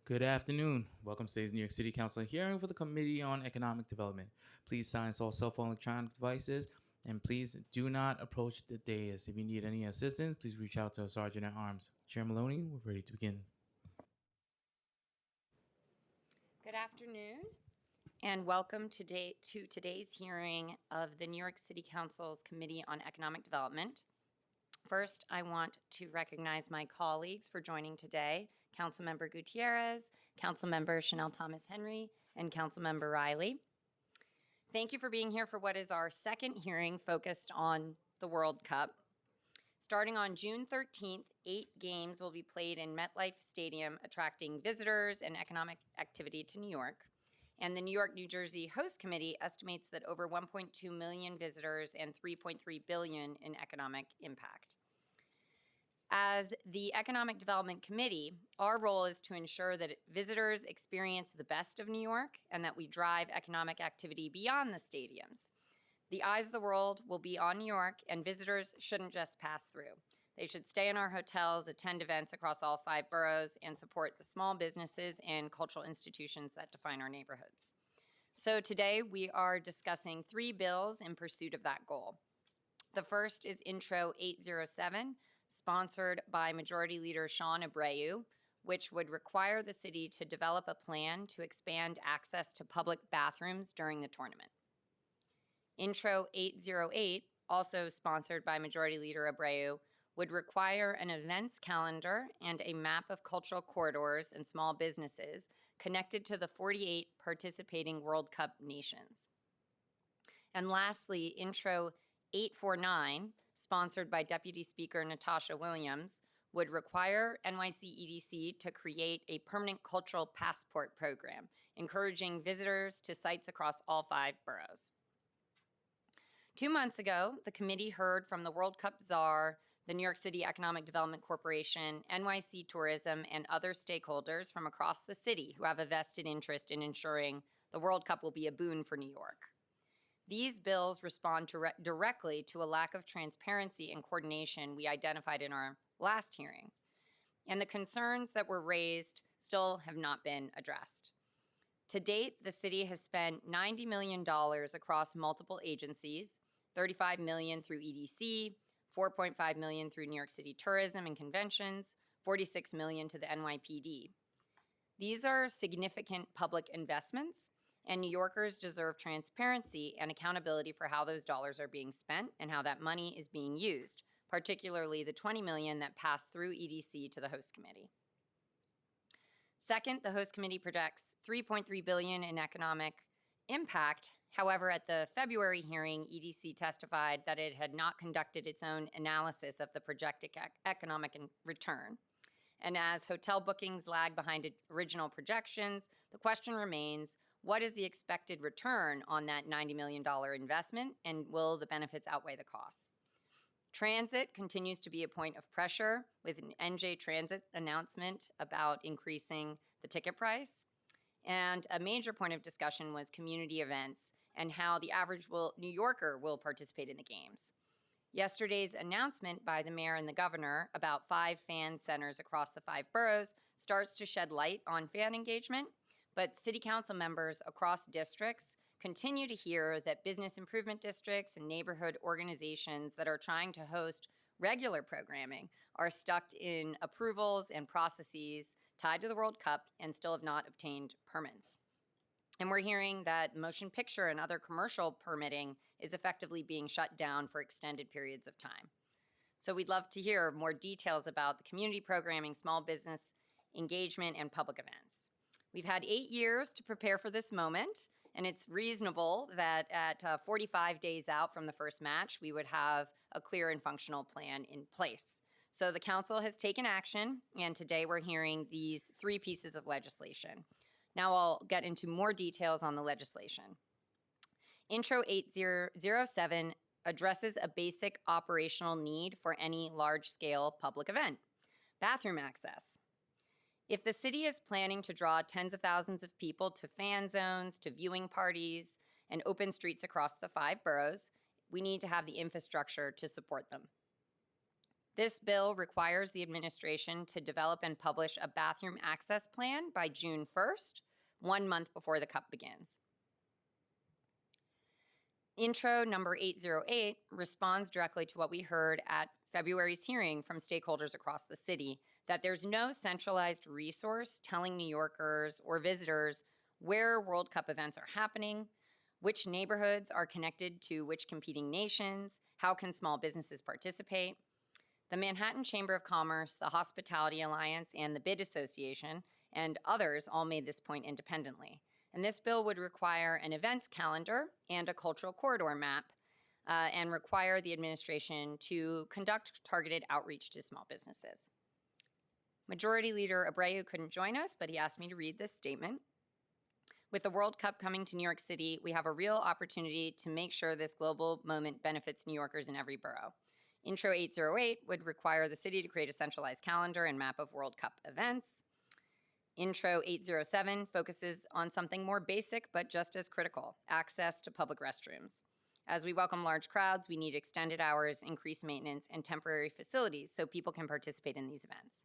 Good afternoon. Welcome to today's New York City Council hearing for the Committee on Economic Development. Please silence all cell phone electronic devices and please do not approach the dais. If you need any assistance, please reach out to a Sergeant at Arms. Chair Maloney, we're ready to begin. Good afternoon and welcome to today's hearing of the New York City Council's Committee on Economic Development. First, I want to recognize my colleagues for joining today, Councilmember Gutierrez, Councilmember Chanel Thomas-Henry, and Councilmember Riley. Thank you for being here for what is our second hearing focused on the World Cup. Starting on June 13th, 8 games will be played in MetLife Stadium, attracting visitors and economic activity to New York. And the New York-New Jersey Host Committee estimates that over 1.2 million visitors and $3.3 billion in economic impact. As the Economic Development Committee, our role is to ensure that visitors experience the best of New York and that we drive economic activity beyond the stadiums. The eyes of the world will be on New York, and visitors shouldn't just pass through. They should stay in our hotels, attend events across all 5 boroughs, and support the small businesses and cultural institutions that define our neighborhoods. So today we are discussing 3 bills in pursuit of that goal. The first is Intro 807, sponsored by Majority Leader Sean Abreu, which would require the city to develop a plan to expand access to public bathrooms during the tournament. Intro 808, also sponsored by Majority Leader Abreu, would require an events calendar and a map of cultural corridors and small businesses connected to the 48 participating World Cup nations. And lastly, Intro 849, sponsored by Deputy Speaker Natasha Williams, would require NYC EDC to create a permanent cultural passport program, encouraging visitors to sites across all 5 boroughs. 2 months ago, the committee heard from the World Cup czar, the New York City Economic Development Corporation, NYC Tourism, and other stakeholders from across the city who have a vested interest in ensuring the World Cup will be a boon for New York. These bills respond directly to a lack of transparency and coordination we identified in our last hearing, and the concerns that were raised still have not been addressed. To date, the city has spent $90 million across multiple agencies, $35 million through EDC, $4.5 million through New York City Tourism and Conventions, $46 million to the NYPD. These are significant public investments, and New Yorkers deserve transparency and accountability for how those dollars are being spent and how that money is being used, particularly the $20 million that passed through EDC to the Host Committee. Second, the Host Committee projects $3.3 billion in economic impact. However, at the February hearing, EDC testified that it had not conducted its own analysis of the projected economic return. And as hotel bookings lag behind original projections, the question remains, what is the expected return on that $90 million investment, and will the benefits outweigh the costs? Transit continues to be a point of pressure, with an NJ Transit announcement about increasing the ticket price. And a major point of discussion was community events and how the average New Yorker will participate in the games. Yesterday's announcement by the mayor and the governor about 5 fan centers across the 5 boroughs starts to shed light on fan engagement, but city council members across districts continue to hear that business improvement districts and neighborhood organizations that are trying to host regular programming are stuck in approvals and processes tied to the World Cup and still have not obtained permits. And we're hearing that motion picture and other commercial permitting is effectively being shut down for extended periods of time. So we'd love to hear more details about the community programming, small business engagement, and public events. We've had 8 years to prepare for this moment, and it's reasonable that at 45 days out from the first match, we would have a clear and functional plan in place. So the council has taken action, and today we're hearing these 3 pieces of legislation. Now I'll get into more details on the legislation. Intro 807 addresses a basic operational need for any large-scale public event: bathroom access. If the city is planning to draw tens of thousands of people to fan zones, to viewing parties, and open streets across the 5 boroughs, we need to have the infrastructure to support them. This bill requires the administration to develop and publish a bathroom access plan by June 1st, 1 month before the CUP begins. Intro number 808 responds directly to what we heard at February's hearing from stakeholders across the city, that there's no centralized resource telling New Yorkers or visitors where World Cup events are happening, which neighborhoods are connected to which competing nations, how can small businesses participate. The Manhattan Chamber of Commerce, the Hospitality Alliance, and the Bid Association, and others all made this point independently. And this bill would require an events calendar and a cultural corridor map, and require the administration to conduct targeted outreach to small businesses. Majority Leader Abreu couldn't join us, but he asked me to read this statement. With the World Cup coming to New York City, we have a real opportunity to make sure this global moment benefits New Yorkers in every borough. Intro 808 would require the city to create a centralized calendar and map of World Cup events. Intro 807 focuses on something more basic but just as critical: access to public restrooms. As we welcome large crowds, we need extended hours, increased maintenance, and temporary facilities so people can participate in these events.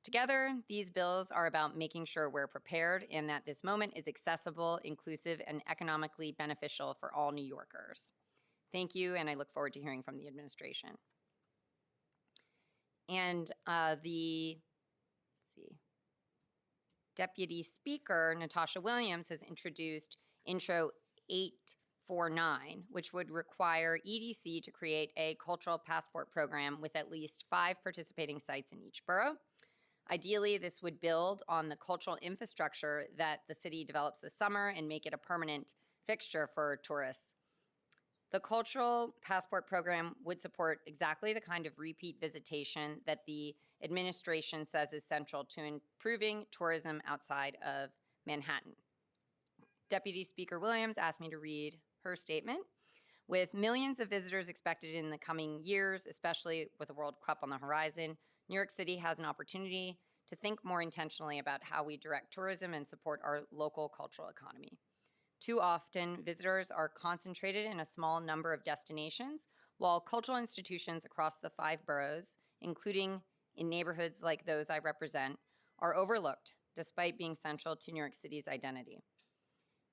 Together, these bills are about making sure we're prepared and that this moment is accessible, inclusive, and economically beneficial for all New Yorkers. Thank you, and I look forward to hearing from the administration. And Deputy Speaker Natasha Williams has introduced Intro 849, which would require EDC to create a cultural passport program with at least 5 participating sites in each borough. Ideally, this would build on the cultural infrastructure that the city develops this summer and make it a permanent fixture for tourists. The cultural passport program would support exactly the kind of repeat visitation that the administration says is central to improving tourism outside of Manhattan. Deputy Speaker Williams asked me to read her statement. With millions of visitors expected in the coming years, especially with the World Cup on the horizon, New York City has an opportunity to think more intentionally about how we direct tourism and support our local cultural economy. Too often, visitors are concentrated in a small number of destinations, while cultural institutions across the 5 boroughs, including in neighborhoods like those I represent, are overlooked despite being central to New York City's identity.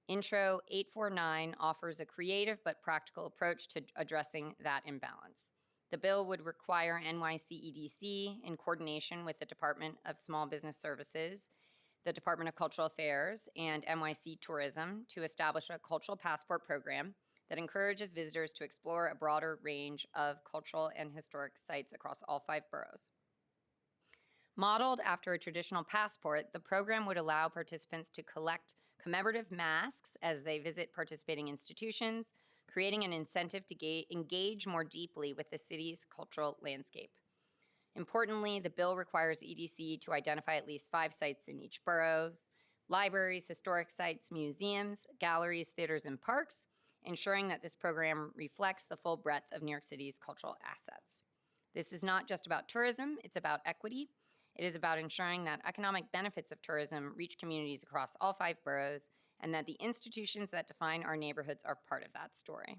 Intro 849 offers a creative but practical approach to addressing that imbalance. The bill would require Nycc EDC, in coordination with the Department of Small Business Services, the Department of Cultural Affairs, and NYC Tourism, to establish a cultural passport program that encourages visitors to explore a broader range of cultural and historic sites across all 5 boroughs. Modeled after a traditional passport, the program would allow participants to collect commemorative masks as they visit participating institutions, creating an incentive to engage more deeply with the city's cultural landscape. Importantly, the bill requires EDC to identify at least 5 sites in each boroughs: libraries, historic sites, museums, galleries, theaters, and parks, ensuring that this program reflects the full breadth of New York City's cultural assets. This is not just about tourism, it's about equity. It is about ensuring that economic benefits of tourism reach communities across all 5 boroughs, and that the institutions that define our neighborhoods are part of that story.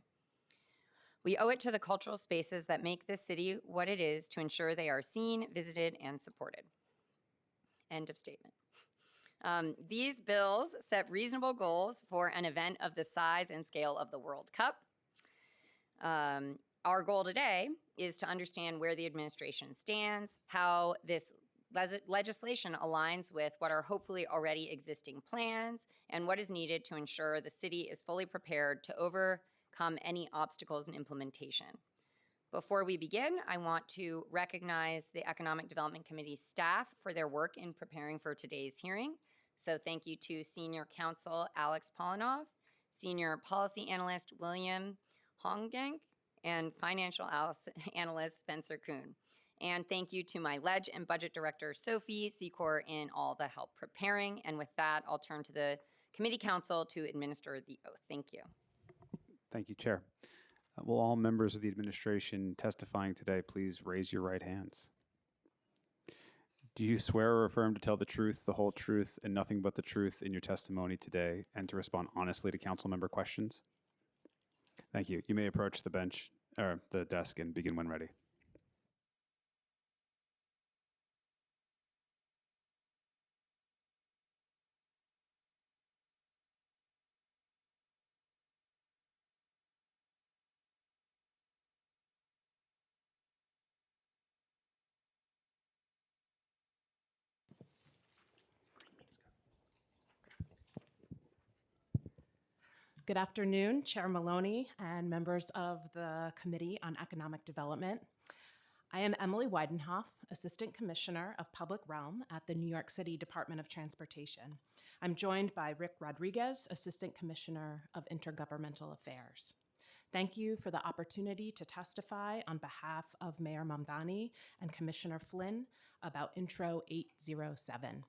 We owe it to the cultural spaces that make this city what it is to ensure they are seen, visited, and supported. End of statement. These bills set reasonable goals for an event of the size and scale of the World Cup. Our goal today is to understand where the administration stands, how this legislation aligns with what are hopefully already existing plans, and what is needed to ensure the city is fully prepared to overcome any obstacles in implementation. Before we begin, I want to recognize the Economic Development Committee staff for their work in preparing for today's hearing. So thank you to Senior Counsel Alex Polinoff, Senior Policy Analyst William Hongank, and Financial Analyst Spencer Kuhn. And thank you to my Ledge and Budget Director, Sophie Secor, in all the help preparing. And with that, I'll turn to the Committee Counsel to administer the oath. Thank you. Thank you, Chair. Will all members of the administration testifying today please raise your right hands? Do you swear or affirm to tell the truth, the whole truth, and nothing but the truth in your testimony today, and to respond honestly to council member questions? Thank you. You may approach the bench or the desk and begin when ready. Good afternoon, Chair Maloney and members of the Committee on Economic Development. I am Emily Weidenhoff, Assistant Commissioner of Public Realm at the New York City Department of Transportation. I'm joined by Rick Rodriguez, Assistant Commissioner of Intergovernmental Affairs. Thank you for the opportunity to testify on behalf of Mayor Mamdani and Commissioner Flynn about Intro 807.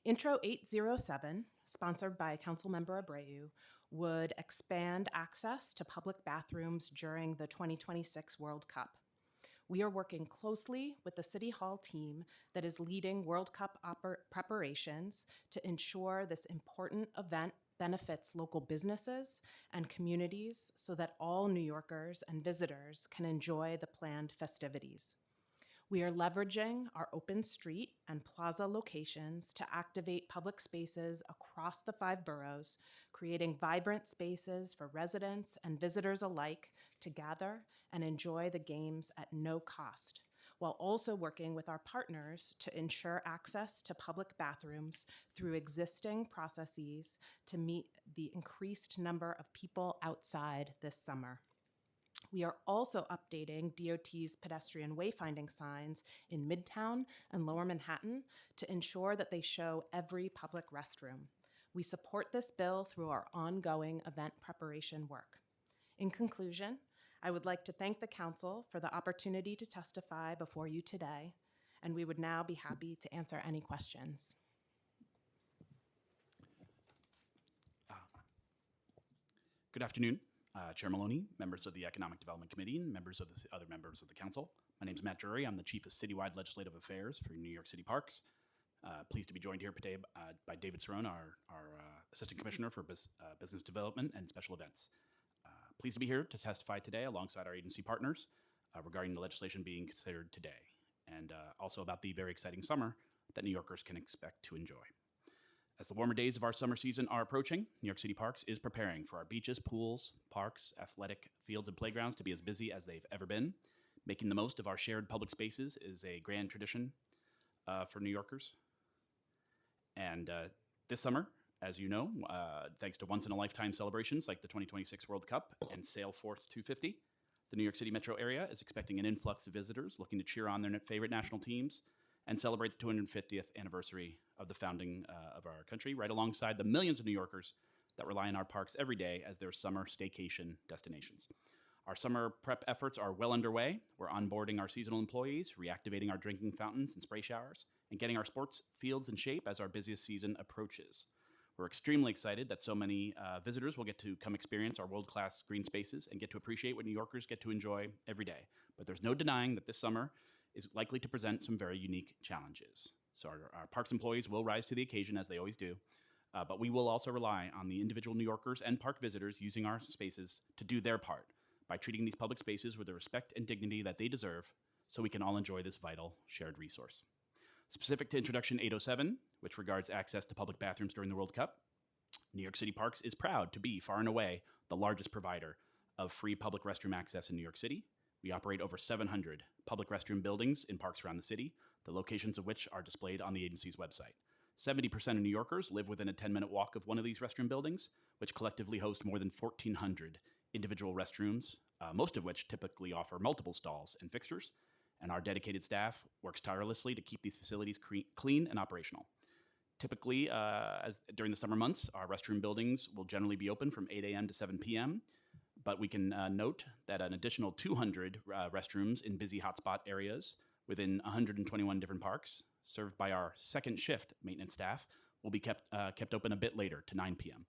Intro 807, sponsored by Councilmember Abreu, would expand access to public bathrooms during the 2026 World Cup. We are working closely with the City Hall team that is leading World Cup preparations to ensure this important event benefits local businesses and communities so that all New Yorkers and visitors can enjoy the planned festivities. We are leveraging our open street and plaza locations to activate public spaces across the 5 boroughs, creating vibrant spaces for residents and visitors alike to gather and enjoy the games at no cost, while also working with our partners to ensure access to public bathrooms through existing processes to meet the increased number of people outside this summer. We are also updating DOT's pedestrian wayfinding signs in Midtown and Lower Manhattan to ensure that they show every public restroom. We support this bill through our ongoing event preparation work. In conclusion, I would like to thank the Council for the opportunity to testify before you today, and we would now be happy to answer any questions. Good afternoon, Chair Maloney, members of the Economic Development Committee, and members of the other members of the Council. My name is Matt Drury. I'm the Chief of Citywide Legislative Affairs for New York City Parks. Pleased to be joined here today by David Cerrone, our Assistant Commissioner for Business Development and Special Events. Pleased to be here to testify today alongside our agency partners regarding the legislation being considered today, and also about the very exciting summer that New Yorkers can expect to enjoy. As the warmer days of our summer season are approaching, New York City Parks is preparing for our beaches, pools, parks, athletic fields, and playgrounds to be as busy as they've ever been. Making the most of our shared public spaces is a grand tradition for New Yorkers. And this summer, as you know, thanks to once-in-a-lifetime celebrations like the 2026 World Cup and Sail Forth 250, the New York City metro area is expecting an influx of visitors looking to cheer on their favorite national teams and celebrate the 250th anniversary of the founding of our country, right alongside the millions of New Yorkers that rely on our parks every day as their summer staycation destinations. Our summer prep efforts are well underway. We're onboarding our seasonal employees, reactivating our drinking fountains and spray showers, and getting our sports fields in shape as our busiest season approaches. We're extremely excited that so many visitors will get to come experience our world-class green spaces and get to appreciate what New Yorkers get to enjoy every day. But there's no denying that this summer is likely to present some very unique challenges. So our parks employees will rise to the occasion, as they always do, but we will also rely on the individual New Yorkers and park visitors using our spaces to do their part by treating these public spaces with the respect and dignity that they deserve so we can all enjoy this vital shared resource. Specific to Introduction 807, which regards access to public bathrooms during the World Cup, New York City Parks is proud to be, far and away, the largest provider of free public restroom access in New York City. We operate over 700 public restroom buildings in parks around the city, the locations of which are displayed on the agency's website. 70% of New Yorkers live within a 10-minute walk of one of these restroom buildings, which collectively host more than 1,400 individual restrooms, most of which typically offer multiple stalls and fixtures, and our dedicated staff works tirelessly to keep these facilities clean and operational. Typically, during the summer months, our restroom buildings will generally be open from 8 a.m. to 7 p.m., but we can note that an additional 200 restrooms in busy hotspot areas within 121 different parks, served by our second shift maintenance staff, will be kept open a bit later to 9 p.m.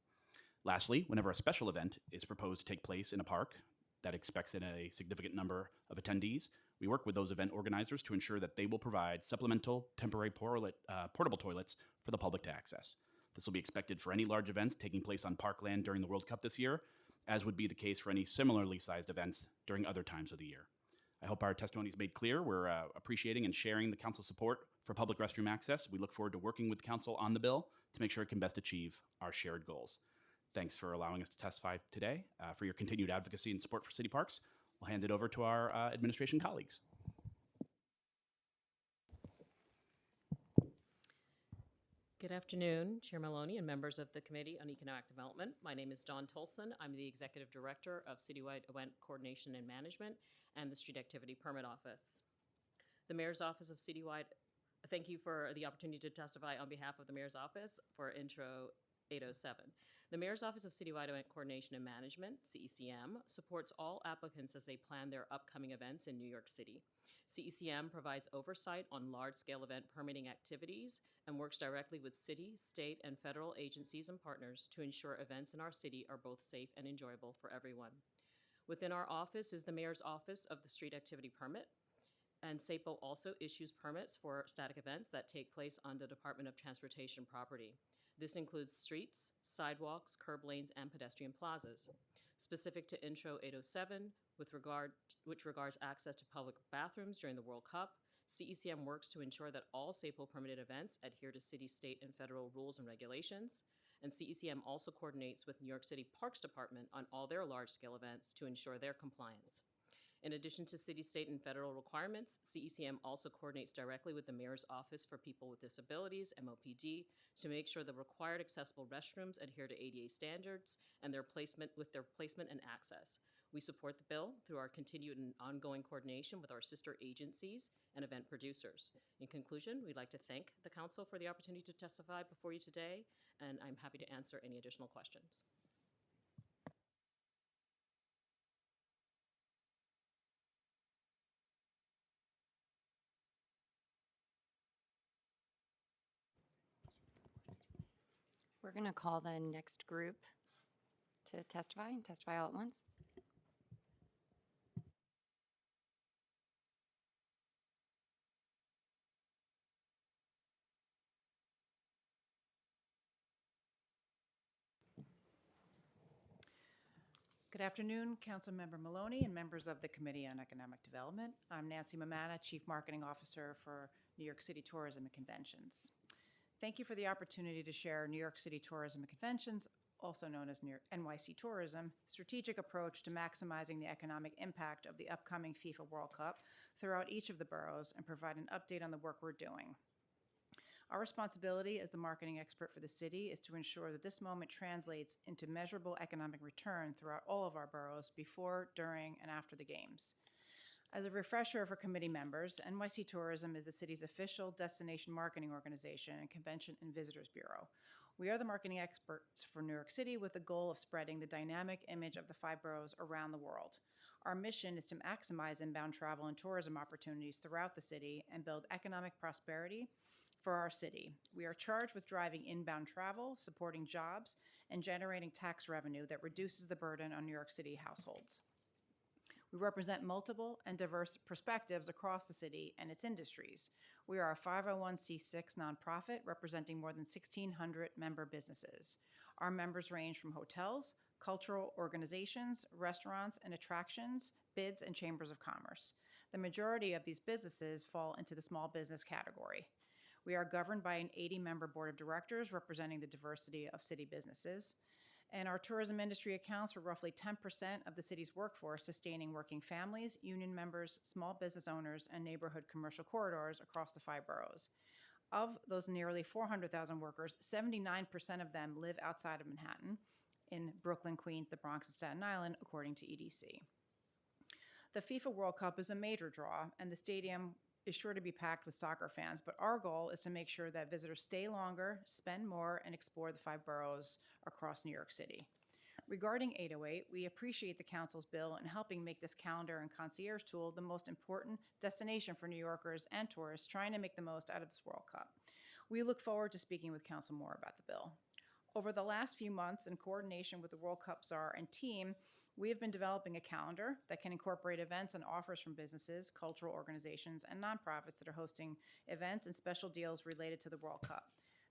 Lastly, whenever a special event is proposed to take place in a park that expects in a significant number of attendees, we work with those event organizers to ensure that they will provide supplemental temporary portable toilets for the public to access. This will be expected for any large events taking place on parkland during the World Cup this year, as would be the case for any similarly sized events during other times of the year. I hope our testimony is made clear. We're appreciating and sharing the Council's support for public restroom access. We look forward to working with Council on the bill to make sure it can best achieve our shared goals. Thanks for allowing us to testify today. For your continued advocacy and support for city parks, we'll hand it over to our administration colleagues. Good afternoon, Chair Maloney and members of the Committee on Economic Development. My name is Dawn Tolson. I'm the Executive Director of Citywide Event Coordination and Management and the Street Activity Permit Office. The Mayor's Office of Citywide, thank you for the opportunity to testify on behalf of the Mayor's Office for Intro 807. The Mayor's Office of Citywide Event Coordination and Management, CECM, supports all applicants as they plan their upcoming events in New York City. CECM provides oversight on large-scale event permitting activities and works directly with city, state, and federal agencies and partners to ensure events in our city are both safe and enjoyable for everyone. Within our office is the Mayor's Office of the Street Activity Permit, and SAPO also issues permits for static events that take place on the Department of Transportation property. This includes streets, sidewalks, curb lanes, and pedestrian plazas. Specific to Intro 807, which regards access to public bathrooms during the World Cup, CECM works to ensure that all SAPO permitted events adhere to city, state, and federal rules and regulations. And CECM also coordinates with New York City Parks Department on all their large-scale events to ensure their compliance. In addition to city, state, and federal requirements, CECM also coordinates directly with the Mayor's Office for People with Disabilities, MOPD, to make sure the required accessible restrooms adhere to ADA standards and their placement and access. We support the bill through our continued and ongoing coordination with our sister agencies and event producers. In conclusion, we'd like to thank the Council for the opportunity to testify before you today, and I'm happy to answer any additional questions. We're going to call the next group to testify and testify all at once. Good afternoon, Councilmember Maloney and members of the Committee on Economic Development. I'm Nancy Mamana, Chief Marketing Officer for New York City Tourism and Conventions. Thank you for the opportunity to share New York City Tourism and Conventions, also known as NYC Tourism, strategic approach to maximizing the economic impact of the upcoming FIFA World Cup throughout each of the boroughs and provide an update on the work we're doing. Our responsibility as the marketing expert for the city is to ensure that this moment translates into measurable economic return throughout all of our boroughs before, during, and after the games. As a refresher for committee members, NYC Tourism is the city's official destination marketing organization and convention and visitors bureau. We are the marketing experts for New York City with the goal of spreading the dynamic image of the 5 boroughs around the world. Our mission is to maximize inbound travel and tourism opportunities throughout the city and build economic prosperity for our city. We are charged with driving inbound travel, supporting jobs, and generating tax revenue that reduces the burden on New York City households. We represent multiple and diverse perspectives across the city and its industries. We are a 501c6 nonprofit representing more than 1,600 member businesses. Our members range from hotels, cultural organizations, restaurants and attractions, bids, and chambers of commerce. The majority of these businesses fall into the small business category. We are governed by an 80-member board of directors representing the diversity of city businesses. And our tourism industry accounts for roughly 10% of the city's workforce, sustaining working families, union members, small business owners, and neighborhood commercial corridors across the 5 boroughs. Of those nearly 400,000 workers, 79% of them live outside of Manhattan, in Brooklyn, Queens, the Bronx, and Staten Island, according to EDC. The FIFA World Cup is a major draw, and the stadium is sure to be packed with soccer fans, but our goal is to make sure that visitors stay longer, spend more, and explore the 5 boroughs across New York City. Regarding 808, we appreciate the Council's bill in helping make this calendar and concierge tool the most important destination for New Yorkers and tourists trying to make the most out of this World Cup. We look forward to speaking with Council more about the bill. Over the last few months, in coordination with the World Cup czar and team, we have been developing a calendar that can incorporate events and offers from businesses, cultural organizations, and nonprofits that are hosting events and special deals related to the World Cup.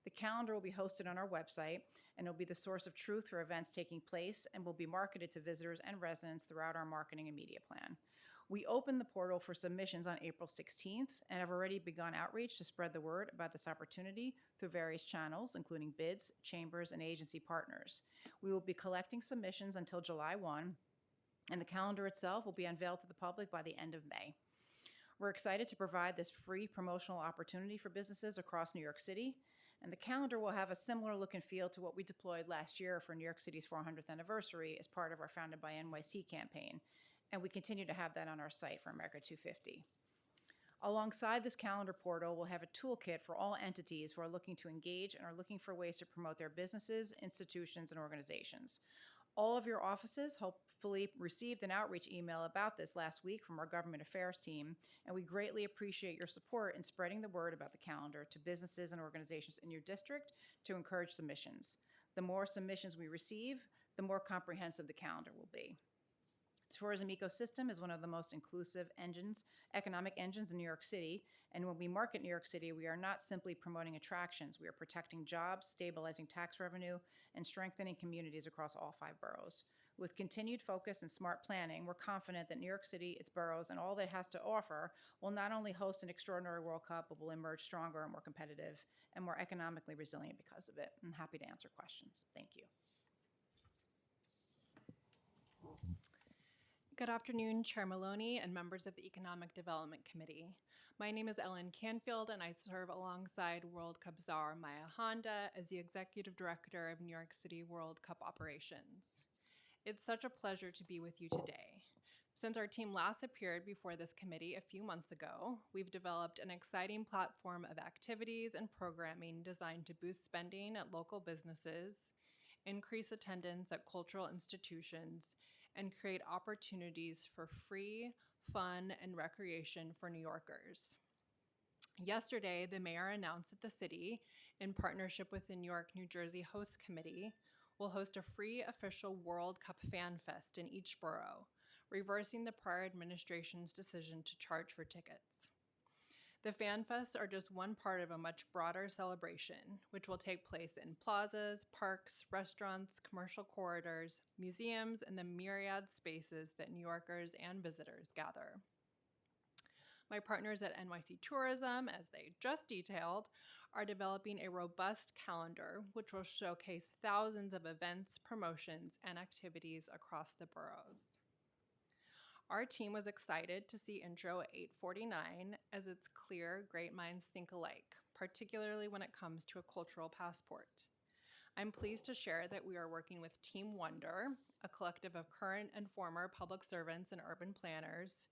The calendar will be hosted on our website, and it'll be the source of truth for events taking place and will be marketed to visitors and residents throughout our marketing and media plan. We opened the portal for submissions on April 16th and have already begun outreach to spread the word about this opportunity through various channels, including bids, chambers, and agency partners. We will be collecting submissions until July 1, and the calendar itself will be unveiled to the public by the end of May. We're excited to provide this free promotional opportunity for businesses across New York City. And the calendar will have a similar look and feel to what we deployed last year for New York City's 400th anniversary as part of our Founded by NYC campaign. And we continue to have that on our site for America 250. Alongside this calendar portal, we'll have a toolkit for all entities who are looking to engage and are looking for ways to promote their businesses, institutions, and organizations. All of your offices hopefully received an outreach email about this last week from our government affairs team, and we greatly appreciate your support in spreading the word about the calendar to businesses and organizations in your district to encourage submissions. The more submissions we receive, the more comprehensive the calendar will be. The tourism ecosystem is one of the most inclusive economic engines in New York City, and when we market New York City, we are not simply promoting attractions. We are protecting jobs, stabilizing tax revenue, and strengthening communities across all 5 boroughs. With continued focus and smart planning, we're confident that New York City, its boroughs, and all that it has to offer will not only host an extraordinary World Cup, but will emerge stronger and more competitive and more economically resilient because of it. I'm happy to answer questions. Thank you. Good afternoon, Chair Maloney and members of the Economic Development Committee. My name is Ellen Canfield, and I serve alongside World Cup czar Maya Honda as the Executive Director of New York City World Cup Operations. It's such a pleasure to be with you today. Since our team last appeared before this committee a few months ago, we've developed an exciting platform of activities and programming designed to boost spending at local businesses, increase attendance at cultural institutions, and create opportunities for free, fun, and recreation for New Yorkers. Yesterday, the mayor announced that the city, in partnership with the New York-New Jersey Host Committee, will host a free official World Cup Fan Fest in each borough, reversing the prior administration's decision to charge for tickets. The Fan Fests are just one part of a much broader celebration, which will take place in plazas, parks, restaurants, commercial corridors, museums, and the myriad spaces that New Yorkers and visitors gather. My partners at NYC Tourism, as they just detailed, are developing a robust calendar which will showcase thousands of events, promotions, and activities across the boroughs. Our team was excited to see Intro 849 as it's clear great minds think alike, particularly when it comes to a cultural passport. I'm pleased to share that we are working with Team Wonder, a collective of current and former public servants and urban planners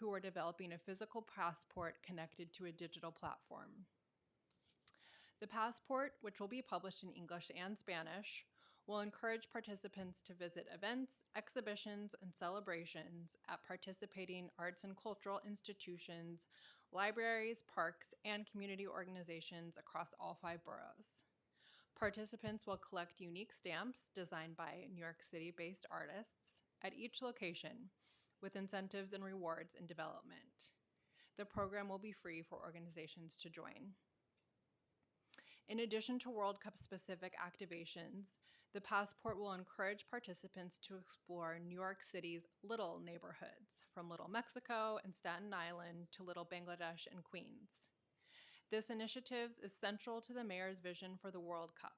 who are developing a physical passport connected to a digital platform. The passport, which will be published in English and Spanish, will encourage participants to visit events, exhibitions, and celebrations at participating arts and cultural institutions, libraries, parks, and community organizations across all 5 boroughs. Participants will collect unique stamps designed by New York City-based artists at each location, with incentives and rewards in development. The program will be free for organizations to join. In addition to World Cup specific activations, the passport will encourage participants to explore New York City's little neighborhoods, from Little Mexico and Staten Island to Little Bangladesh and Queens. This initiative is central to the mayor's vision for the World Cup,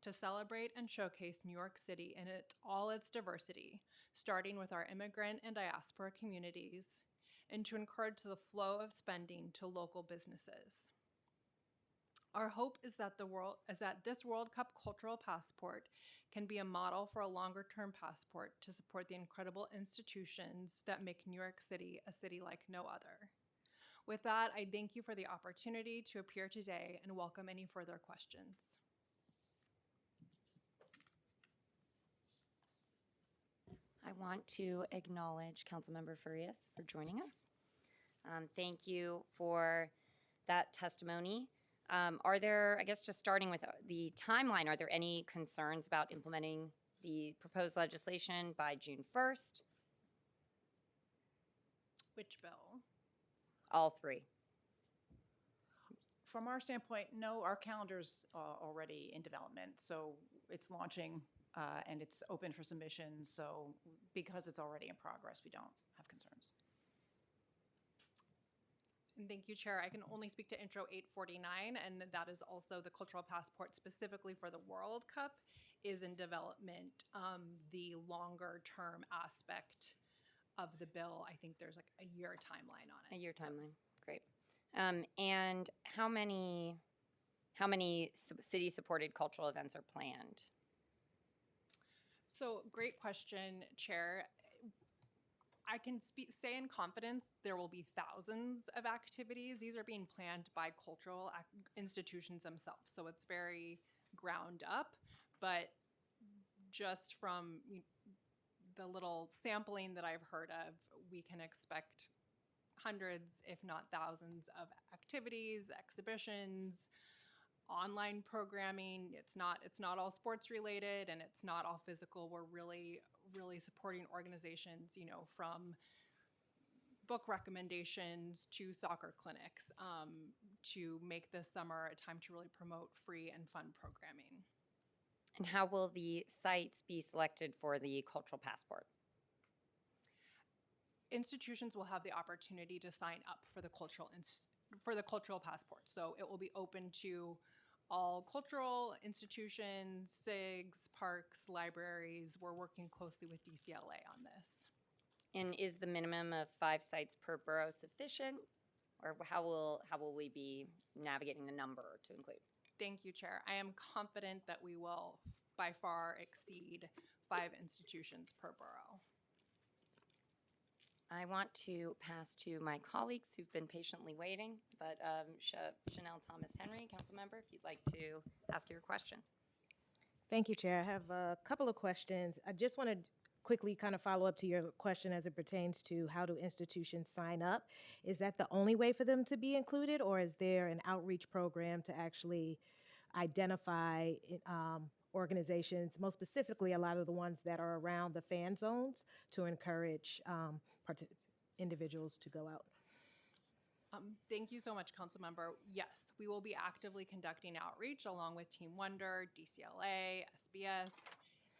to celebrate and showcase New York City in all its diversity, starting with our immigrant and diaspora communities, and to encourage the flow of spending to local businesses. Our hope is that this World Cup cultural passport can be a model for a longer-term passport to support the incredible institutions that make New York City a city like no other. With that, I thank you for the opportunity to appear today and welcome any further questions. I want to acknowledge Councilmember Farias for joining us. Thank you for that testimony. Are there, I guess just starting with the timeline, are there any concerns about implementing the proposed legislation by June 1st? Which bill? All 3. From our standpoint, no, our calendar's already in development, so it's launching and it's open for submissions. So because it's already in progress, we don't have concerns. And thank you, Chair. I can only speak to Intro 849, and that is also the cultural passport specifically for the World Cup is in development. The longer term aspect of the bill, I think there's like a year timeline on it. A year timeline, great. And how many How many city-supported cultural events are planned? So, great question, Chair. I can say in confidence there will be thousands of activities. These are being planned by cultural institutions themselves, so it's very ground up. But just from the little sampling that I've heard of, we can expect hundreds, if not thousands, of activities, exhibitions, online programming. It's not all sports related, and it's not all physical. We're really supporting organizations, from book recommendations to soccer clinics, to make this summer a time to really promote free and fun programming. And how will the sites be selected for the cultural passport? Institutions will have the opportunity to sign up for the cultural passport. So it will be open to all cultural institutions, SIGs, parks, libraries. We're working closely with DCLA on this. And is the minimum of 5 sites per borough sufficient? Or how will we be navigating the number to include? Thank you, Chair. I am confident that we will by far exceed 5 institutions per borough. I want to pass to my colleagues who've been patiently waiting, but Chanel Thomas Henry, council member, if you'd like to ask your questions. Thank you, Chair. I have a couple of questions. I just want to quickly kind of follow up to your question as it pertains to how do institutions sign up. Is that the only way for them to be included, or is there an outreach program to actually identify organizations, most specifically a lot of the ones that are around the fan zones, to encourage individuals to go out? Thank you so much, Councilmember. Yes, we will be actively conducting outreach along with Team Wonder, DCLA, SBS,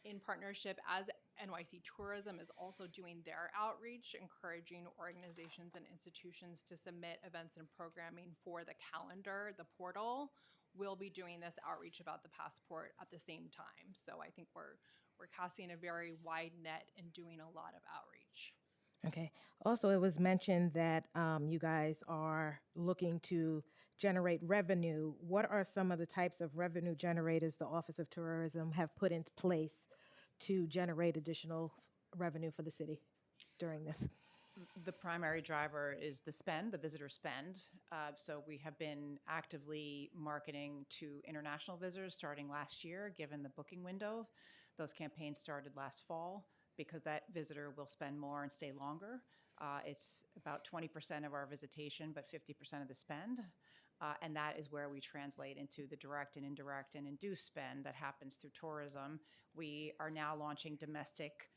in partnership as NYC Tourism is also doing their outreach, encouraging organizations and institutions to submit events and programming for the calendar, the portal. We'll be doing this outreach about the passport at the same time. So I think we're casting a very wide net and doing a lot of outreach. Okay. Also, it was mentioned that you guys are looking to generate revenue. What are some of the types of revenue generators the Office of Tourism have put into place to generate additional revenue for the city during this? The primary driver is the spend, the visitor spend. So we have been actively marketing to international visitors starting last year, given the booking window. Those campaigns started last fall because that visitor will spend more and stay longer. It's about 20% of our visitation, but 50% of the spend. And that is where we translate into the direct and indirect and induced spend that happens through tourism. We are now launching domestic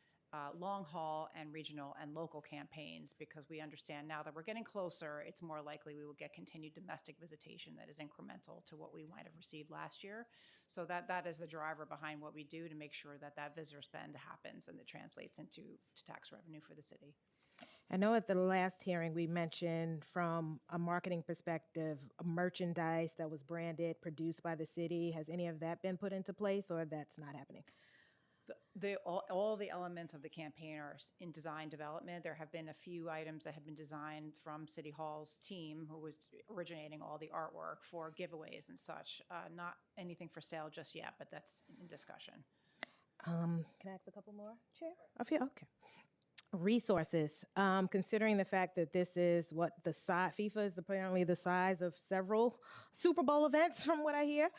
long haul and regional and local campaigns because we understand now that we're getting closer, it's more likely we will get continued domestic visitation that is incremental to what we might have received last year. So that is the driver behind what we do to make sure that that visitor spend happens and it translates into tax revenue for the city. I know at the last hearing we mentioned from a marketing perspective, merchandise that was branded, produced by the city. Has any of that been put into place, or that's not happening? All the elements of the campaign are in design development. There have been a few items that have been designed from City Hall's team who was originating all the artwork for giveaways and such. Not anything for sale just yet, but that's in discussion. Can I ask a couple more, Chair? Okay. Resources. Considering the fact that this is what the size, FIFA is apparently the size of several Super Bowl events from what I hear.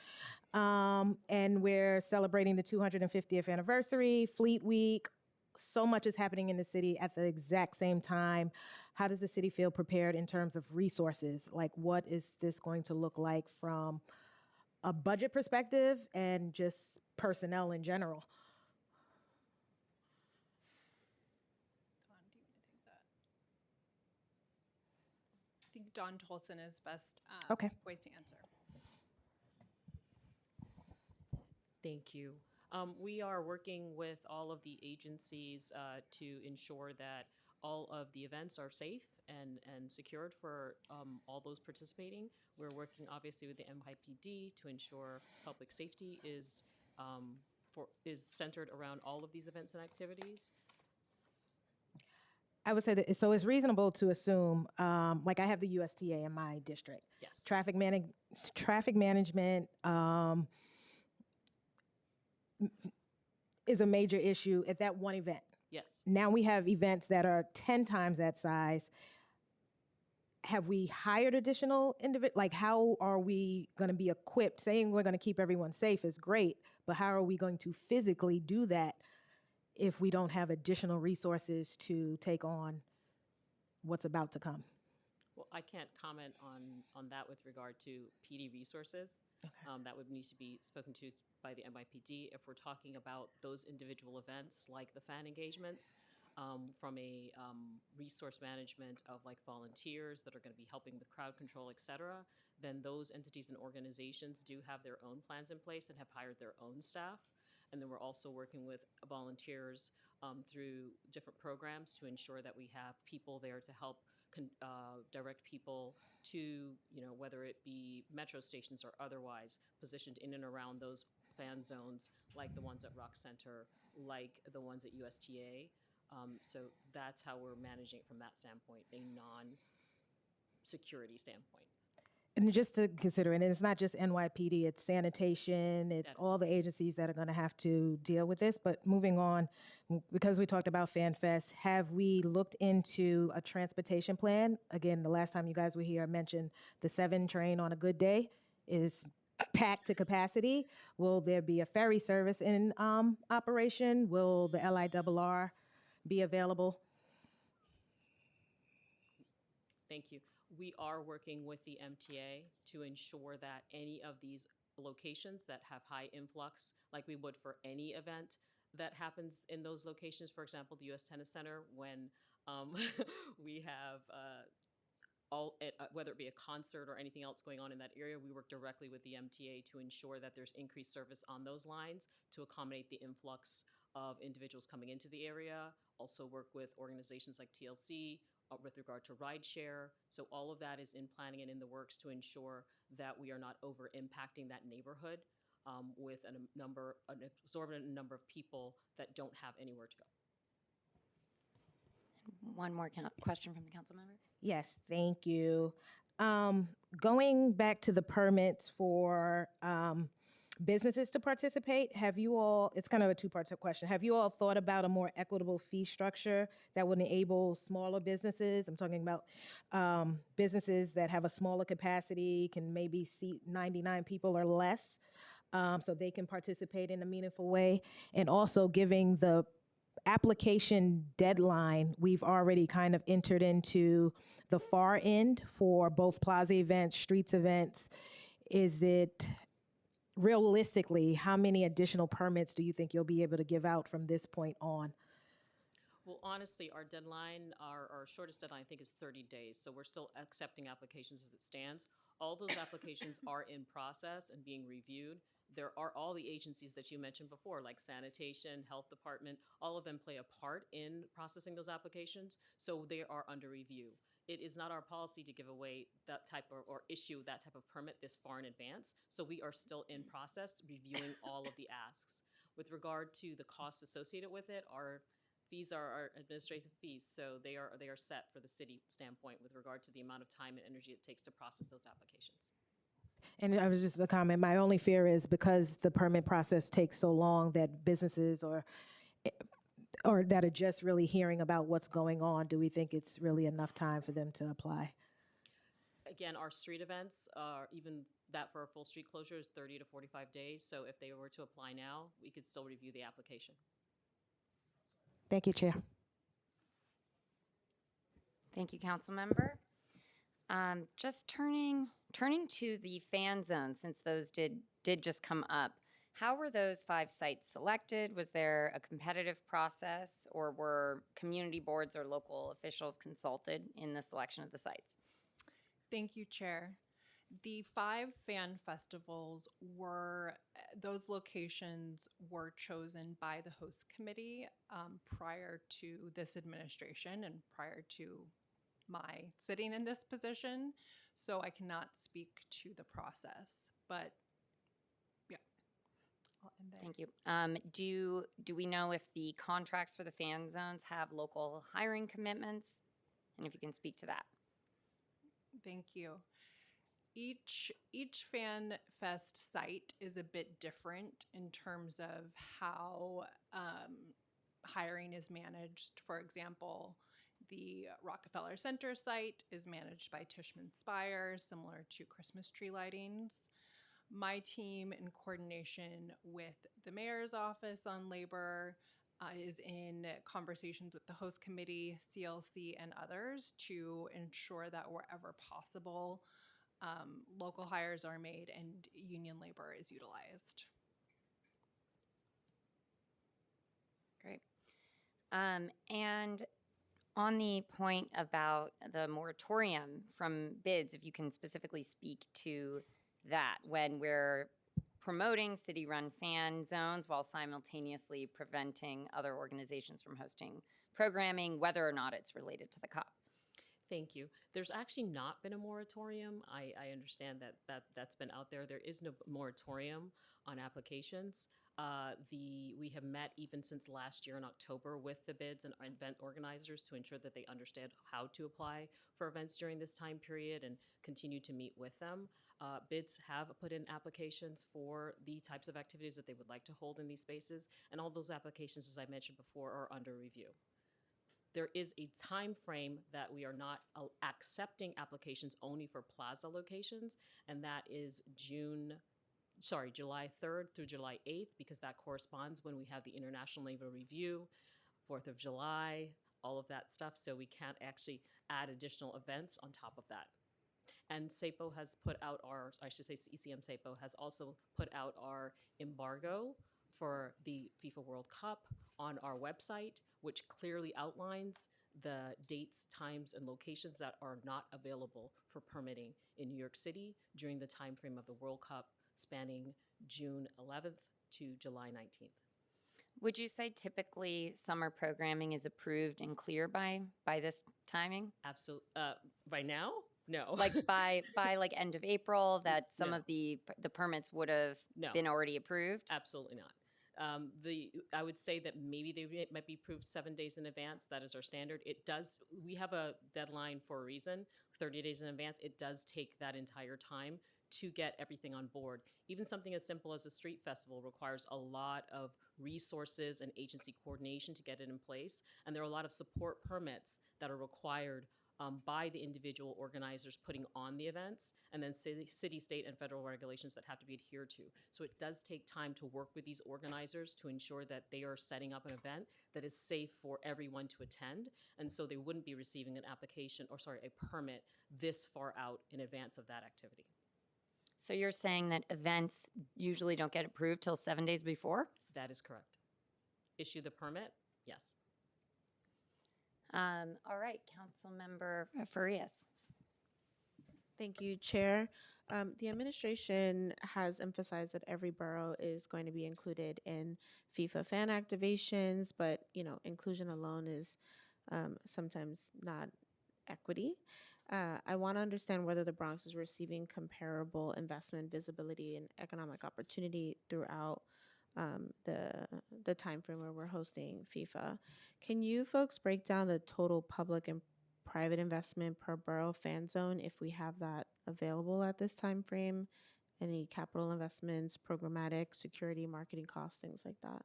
And we're celebrating the 250th anniversary, Fleet Week. So much is happening in the city at the exact same time. How does the city feel prepared in terms of resources? Like, what is this going to look like from a budget perspective and just personnel in general? I think Don Tolson is best poised to answer. Thank you. We are working with all of the agencies to ensure that all of the events are safe and secured for all those participating. We're working obviously with the NYPD to ensure public safety is centered around all of these events and activities. I would say that so it's reasonable to assume, like I have the USTA in my district. Yes. Traffic management is a major issue at that one event. Yes. Now we have events that are 10 times that size. Have we hired additional like how are we going to be equipped? Saying we're going to keep everyone safe is great, but how are we going to physically do that if we don't have additional resources to take on what's about to come? Well, I can't comment on that with regard to PD resources. That would need to be spoken to by the NYPD. If we're talking about those individual events like the fan engagements, from a resource management of like volunteers that are going to be helping with crowd control, et cetera, then those entities and organizations do have their own plans in place and have hired their own staff. And then we're also working with volunteers through different programs to ensure that we have people there to help direct people to, whether it be metro stations or otherwise, positioned in and around those fan zones, like the ones at Rock Center, like the ones at USTA. So that's how we're managing it from that standpoint, a non-security standpoint. And just to consider, and it's not just NYPD, it's sanitation, it's all the agencies that are going to have to deal with this. But moving on, because we talked about FanFest, have we looked into a transportation plan? Again, the last time you guys were here, I mentioned the 7 train on a good day is packed to capacity. Will there be a ferry service in operation? Will the LIRR be available? Thank you. We are working with the MTA to ensure that any of these locations that have high influx, like we would for any event that happens in those locations, for example, the U.S. Tennis Center, when we have whether it be a concert or anything else going on in that area, we work directly with the MTA to ensure that there's increased service on those lines to accommodate the influx of individuals coming into the area. Also work with organizations like TLC with regard to rideshare. So all of that is in planning and in the works to ensure that we are not over impacting that neighborhood with an exorbitant number of people that don't have anywhere to go. One more question from the council member. Yes, thank you. Going back to the permits for businesses to participate, have you all, it's kind of a two-part question, have you all thought about a more equitable fee structure that would enable smaller businesses? I'm talking about businesses that have a smaller capacity, can maybe seat 99 people or less, so they can participate in a meaningful way, and also giving the application deadline, we've already kind of entered into the far end for both plaza events, streets events. Is it realistically, how many additional permits do you think you'll be able to give out from this point on? Well, honestly, our deadline, our shortest deadline, I think, is 30 days. So we're still accepting applications as it stands. All those applications are in process and being reviewed. There are all the agencies that you mentioned before, like sanitation, health department, all of them play a part in processing those applications. So they are under review. It is not our policy to give away that type of, or issue that type of permit this far in advance. So we are still in process reviewing all of the asks. With regard to the costs associated with it, our fees are our administrative fees. So they are set for the city standpoint with regard to the amount of time and energy it takes to process those applications. And I was just a comment, my only fear is because the permit process takes so long that businesses or that are just really hearing about what's going on, do we think it's really enough time for them to apply? Again, our street events, even that for a full street closure is 30 to 45 days. So if they were to apply now, we could still review the application. Thank you, Chair. Thank you, council member. Just turning to the fan zones, since those did just come up. How were those 5 sites selected? Was there a competitive process, or were community boards or local officials consulted in the selection of the sites? Thank you, Chair. The 5 fan festivals those locations were chosen by the host committee prior to this administration and prior to my sitting in this position. So I cannot speak to the process, but yeah. I'll end there. Thank you. Do we know if the contracts for the fan zones have local hiring commitments? And if you can speak to that. Thank you. Each Fan Fest site is a bit different in terms of how hiring is managed. For example, the Rockefeller Center site is managed by Tishman Speyer, similar to Christmas tree lightings. My team, in coordination with the mayor's office on labor, is in conversations with the host committee, CLC, and others to ensure that wherever possible, local hires are made and union labor is utilized. Great. And on the point about the moratorium from bids, if you can specifically speak to that, when we're promoting city-run fan zones while simultaneously preventing other organizations from hosting programming, whether or not it's related to the COP. Thank you. There's actually not been a moratorium. I understand that's been out there. There is no moratorium on applications. We have met even since last year in October with the bids and event organizers to ensure that they understand how to apply for events during this time period and continue to meet with them. Bids have put in applications for the types of activities that they would like to hold in these spaces, and all those applications, as I mentioned before, are under review. There is a time frame that we are not accepting applications only for plaza locations, and that is July 3rd through July 8th, because that corresponds when we have the International Labor Review, 4th of July, all of that stuff. So we can't actually add additional events on top of that. And SAPO has put out ECM SAPO has also put out our embargo for the FIFA World Cup on our website, which clearly outlines the dates, times, and locations that are not available for permitting in New York City during the time frame of the World Cup, spanning June 11th to July 19th. Would you say typically summer programming is approved and clear by this timing? Absolutely. By now? No. Like by like end of April, that some No. of the permits would have No. been already approved? Absolutely not. I would say that maybe they might be approved 7 days in advance. That is our standard. We have a deadline for a reason, 30 days in advance. It does take that entire time to get everything on board. Even something as simple as a street festival requires a lot of resources and agency coordination to get it in place. And there are a lot of support permits that are required by the individual organizers putting on the events, and then city, state, and federal regulations that have to be adhered to. So it does take time to work with these organizers to ensure that they are setting up an event that is safe for everyone to attend. And so they wouldn't be receiving a permit this far out in advance of that activity. So you're saying that events usually don't get approved till 7 days before? That is correct. Issue the permit? Yes. All right, Councilmember Farias. Thank you, Chair. The administration has emphasized that every borough is going to be included in FIFA fan activations, but inclusion alone is sometimes not equity. I want to understand whether the Bronx is receiving comparable investment, visibility, and economic opportunity throughout the time frame where we're hosting FIFA. Can you folks break down the total public and private investment per borough fan zone if we have that available at this time frame? Any capital investments, programmatic, security, marketing costs, things like that?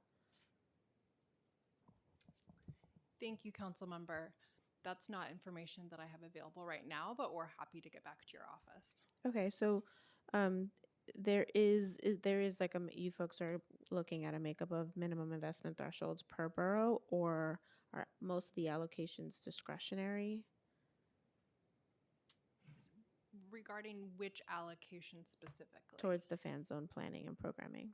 Thank you, Council Member. That's not information that I have available right now, but we're happy to get back to your office. Okay, so there is like you folks are looking at a makeup of minimum investment thresholds per borough, or are most of the allocations discretionary? Regarding which allocation specifically? Towards the fan zone planning and programming.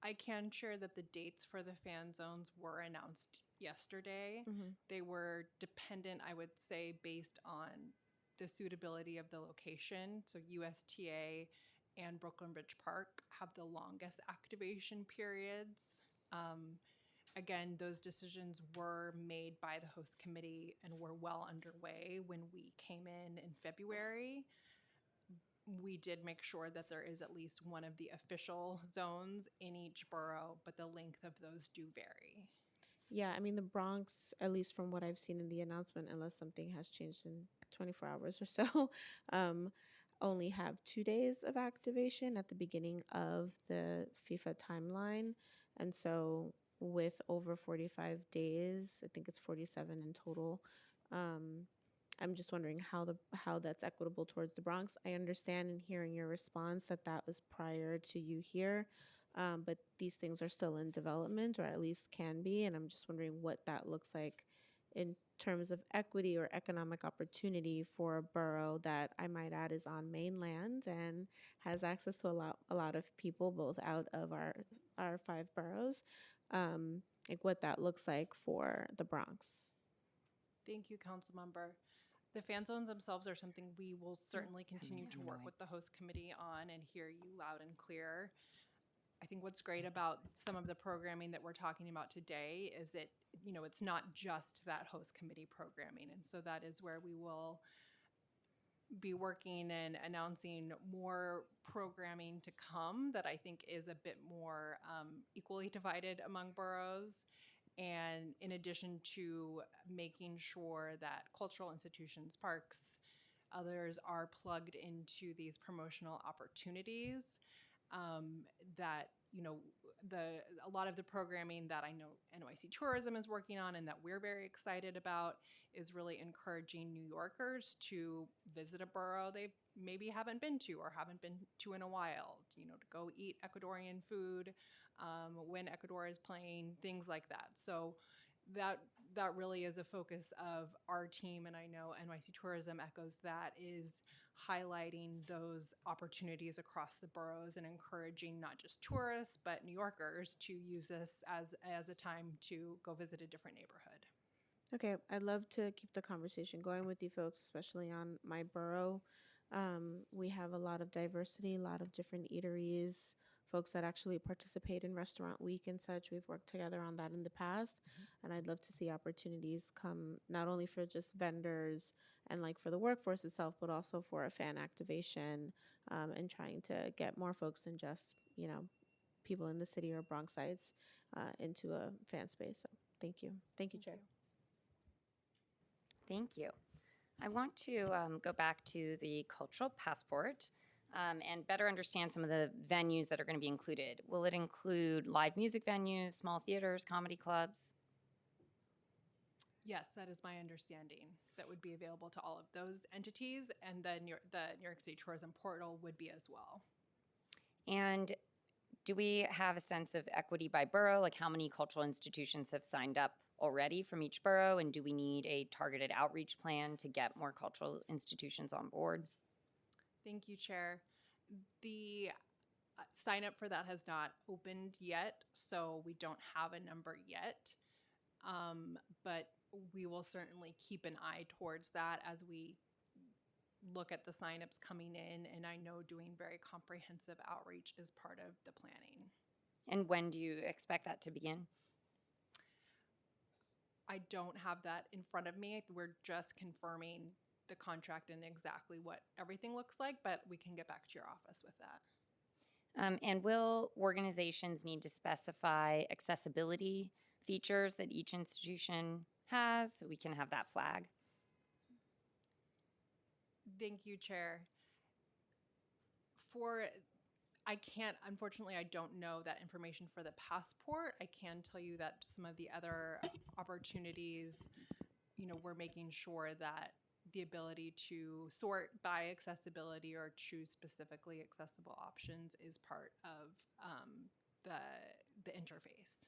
I can share that the dates for the fan zones were announced yesterday. Mm-hmm. They were dependent, I would say, based on the suitability of the location. So USTA and Brooklyn Bridge Park have the longest activation periods. Again, those decisions were made by the host committee and were well underway when we came in February. we did make sure that there is at least one of the official zones in each borough, but the length of those do vary. Yeah, I mean, the Bronx, at least from what I've seen in the announcement, unless something has changed in 24 hours or so, um, only have 2 days of activation at the beginning of the FIFA timeline. And so, with over 45 days, I think it's 47 in total. Um, I'm just wondering how that's equitable towards the Bronx. I understand in hearing your response that that was prior to you here, but these things are still in development, or at least can be, and I'm just wondering what that looks like in terms of equity or economic opportunity for a borough that I might add is on mainland and has access to a lot of people both out of our 5 boroughs, like what that looks like for the Bronx. Thank you, council member. The fan zones themselves are something we will certainly continue to work with the host committee on and hear you loud and clear. I think what's great about some of the programming that we're talking about today is it's not just that host committee programming. And so that is where we will be working and announcing more programming to come that I think is a bit more equally divided among boroughs. And in addition to making sure that cultural institutions, parks, others are plugged into these promotional opportunities, that a lot of the programming that I know NYC Tourism is working on and that we're very excited about is really encouraging New Yorkers to visit a borough they maybe haven't been to or haven't been to in a while, to go eat Ecuadorian food when Ecuador is playing, things like that. So that really is a focus of our team, and I know NYC Tourism echoes that, is highlighting those opportunities across the boroughs and encouraging not just tourists but New Yorkers to use this as a time to go visit a different neighborhood. Okay, I'd love to keep the conversation going with you folks, especially on my borough. We have a lot of diversity, a lot of different eateries, folks that actually participate in Restaurant Week and such. We've worked together on that in the past, and I'd love to see opportunities come not only for just vendors and like for the workforce itself, but also for a fan activation, and trying to get more folks than just, people in the city or Bronxites into a fan space. So thank you. Thank you, Chair. Thank you. I want to go back to the cultural passport and better understand some of the venues that are going to be included. Will it include live music venues, small theaters, comedy clubs? Yes, that is my understanding. That would be available to all of those entities, and the New York City Tourism Portal would be as well. And do we have a sense of equity by borough? Like how many cultural institutions have signed up already from each borough? And do we need a targeted outreach plan to get more cultural institutions on board? Thank you, Chair. The sign up for that has not opened yet, so we don't have a number yet. But we will certainly keep an eye towards that as we look at the signups coming in, and I know doing very comprehensive outreach is part of the planning. And when do you expect that to begin? I don't have that in front of me. We're just confirming the contract and exactly what everything looks like, but we can get back to your office with that. And will organizations need to specify accessibility features that each institution has so we can have that flag? Thank you, Chair. Unfortunately, I don't know that information for the passport. I can tell you that some of the other opportunities, we're making sure that the ability to sort by accessibility or choose specifically accessible options is part of the interface.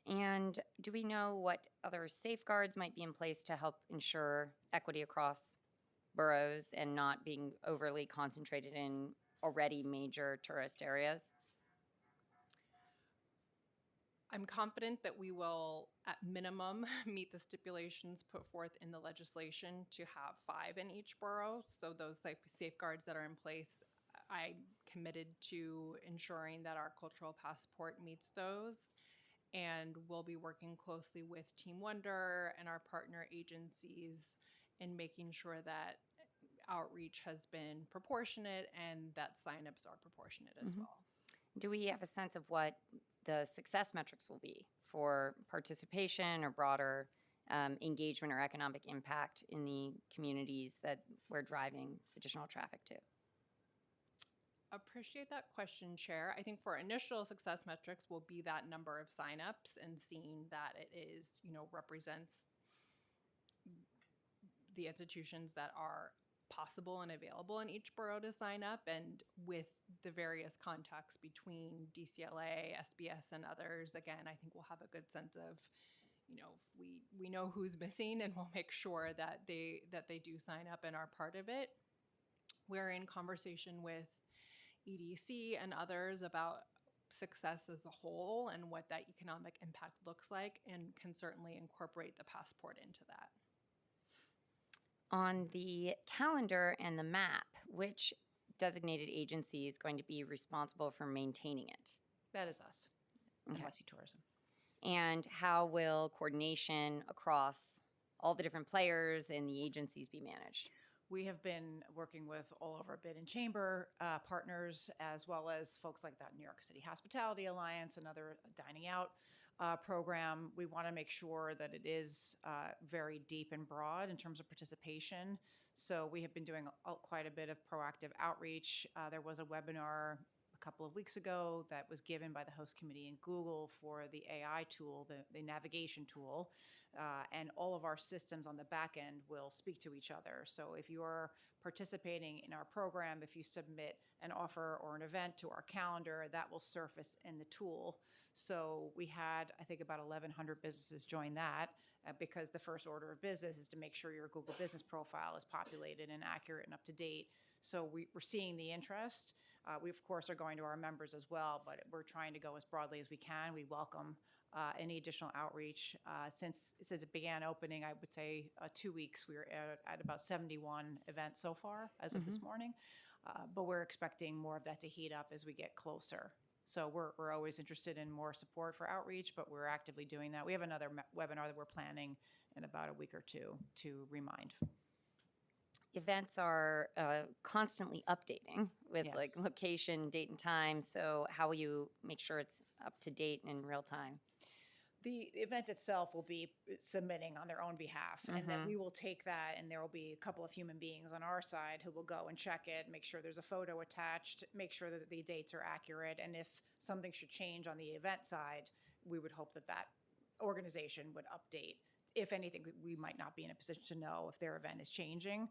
And do we know what other safeguards might be in place to help ensure equity across boroughs and not being overly concentrated in already major tourist areas? I'm confident that we will, at minimum, meet the stipulations put forth in the legislation to have 5 in each borough. So those safeguards that are in place, I'm committed to ensuring that our cultural passport meets those. And we'll be working closely with Team Wonder and our partner agencies in making sure that outreach has been proportionate and that signups are proportionate as well. Do we have a sense of what the success metrics will be for participation or broader engagement or economic impact in the communities that we're driving additional traffic to? Appreciate that question, Chair. I think for initial success metrics will be that number of signups and seeing that it is, represents the institutions that are possible and available in each borough to sign up, and with the various contacts between DCLA, SBS, and others. Again, I think we'll have a good sense of, we know who's missing, and we'll make sure that they do sign up and are part of it. We're in conversation with EDC and others about success as a whole and what that economic impact looks like, and can certainly incorporate the passport into that. On the calendar and the map, which designated agency is going to be responsible for maintaining it? That is us, Okay. NYC Tourism. And how will coordination across all the different players and the agencies be managed? We have been working with all of our bid and chamber partners, as well as folks like that New York City Hospitality Alliance, another dining out program. We want to make sure that it is very deep and broad in terms of participation. So we have been doing quite a bit of proactive outreach. There was a webinar a couple of weeks ago that was given by the host committee in Google for the AI tool, the navigation tool, and all of our systems on the back end will speak to each other. So if you're participating in our program, if you submit an offer or an event to our calendar, that will surface in the tool. So we had, I think, about 1,100 businesses join that because the first order of business is to make sure your Google business profile is populated and accurate and up to date. So we're seeing the interest. We, of course, are going to our members as well, but we're trying to go as broadly as we can. We welcome any additional outreach. Since it began opening, I would say 2 weeks, we were at about 71 events so far as of this morning. But we're expecting more of that to heat up as we get closer. So we're always interested in more support for outreach, but we're actively doing that. We have another webinar that we're planning in about a week or two to remind. Events are constantly updating with Yes. like location, date, and time. So how will you make sure it's up to date and in real time? The event itself will be submitting on their own behalf, and then we will take that, and there will be a couple of human beings on our side who will go and check it, make sure there's a photo attached, make sure that the dates are accurate, and if something should change on the event side, we would hope that organization would update. If anything, we might not be in a position to know if their event is changing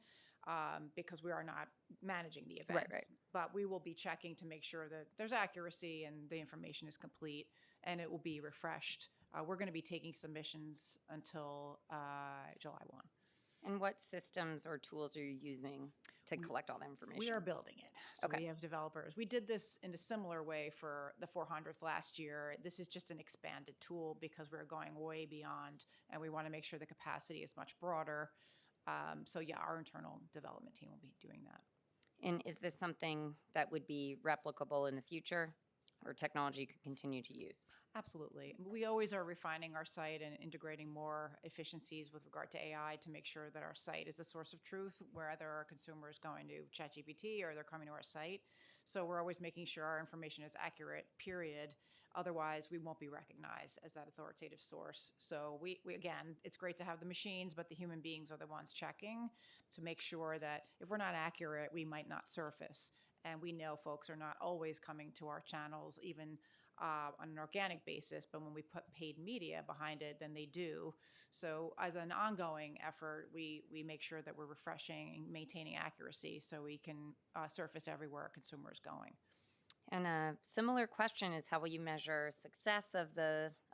because we are not managing the events. Right. But we will be checking to make sure that there's accuracy and the information is complete, and it will be refreshed. We're going to be taking submissions until July 1. And what systems or tools are you using to collect all that information? We are building it. So Okay. we have developers. We did this in a similar way for the 400th last year. This is just an expanded tool because we're going way beyond, and we want to make sure the capacity is much broader. So yeah, our internal development team will be doing that. And is this something that would be replicable in the future, or technology you could continue to use? Absolutely. We always are refining our site and integrating more efficiencies with regard to AI to make sure that our site is a source of truth, whether our consumer is going to ChatGPT or they're coming to our site. So we're always making sure our information is accurate, period. Otherwise, we won't be recognized as that authoritative source. So we again, it's great to have the machines, but the human beings are the ones checking to make sure that if we're not accurate, we might not surface. And we know folks are not always coming to our channels, even on an organic basis, but when we put paid media behind it, then they do. So as an ongoing effort, we make sure that we're refreshing and maintaining accuracy so we can surface everywhere a consumer is going. And a similar question is, how will you measure success of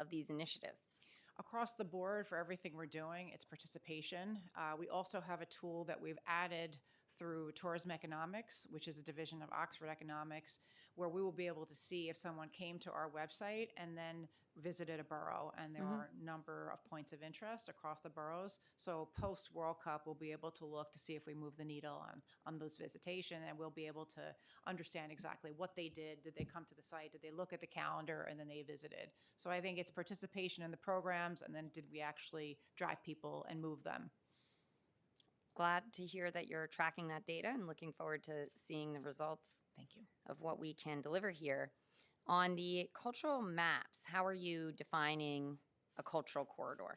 these initiatives? Across the board for everything we're doing, it's participation. We also have a tool that we've added through Tourism Economics, which is a division of Oxford Economics, where we will be able to see if someone came to our website and then visited a borough, and there are a number of points of interest across the boroughs. So post World Cup, we'll be able to look to see if we move the needle on those visitation, and we'll be able to understand exactly what they did. Did they come to the site? Did they look at the calendar? And then they visited. So I think it's participation in the programs, and then did we actually drive people and move them? glad to hear that you're tracking that data and looking forward to seeing the results Thank you. of what we can deliver here. On the cultural maps, how are you defining a cultural corridor?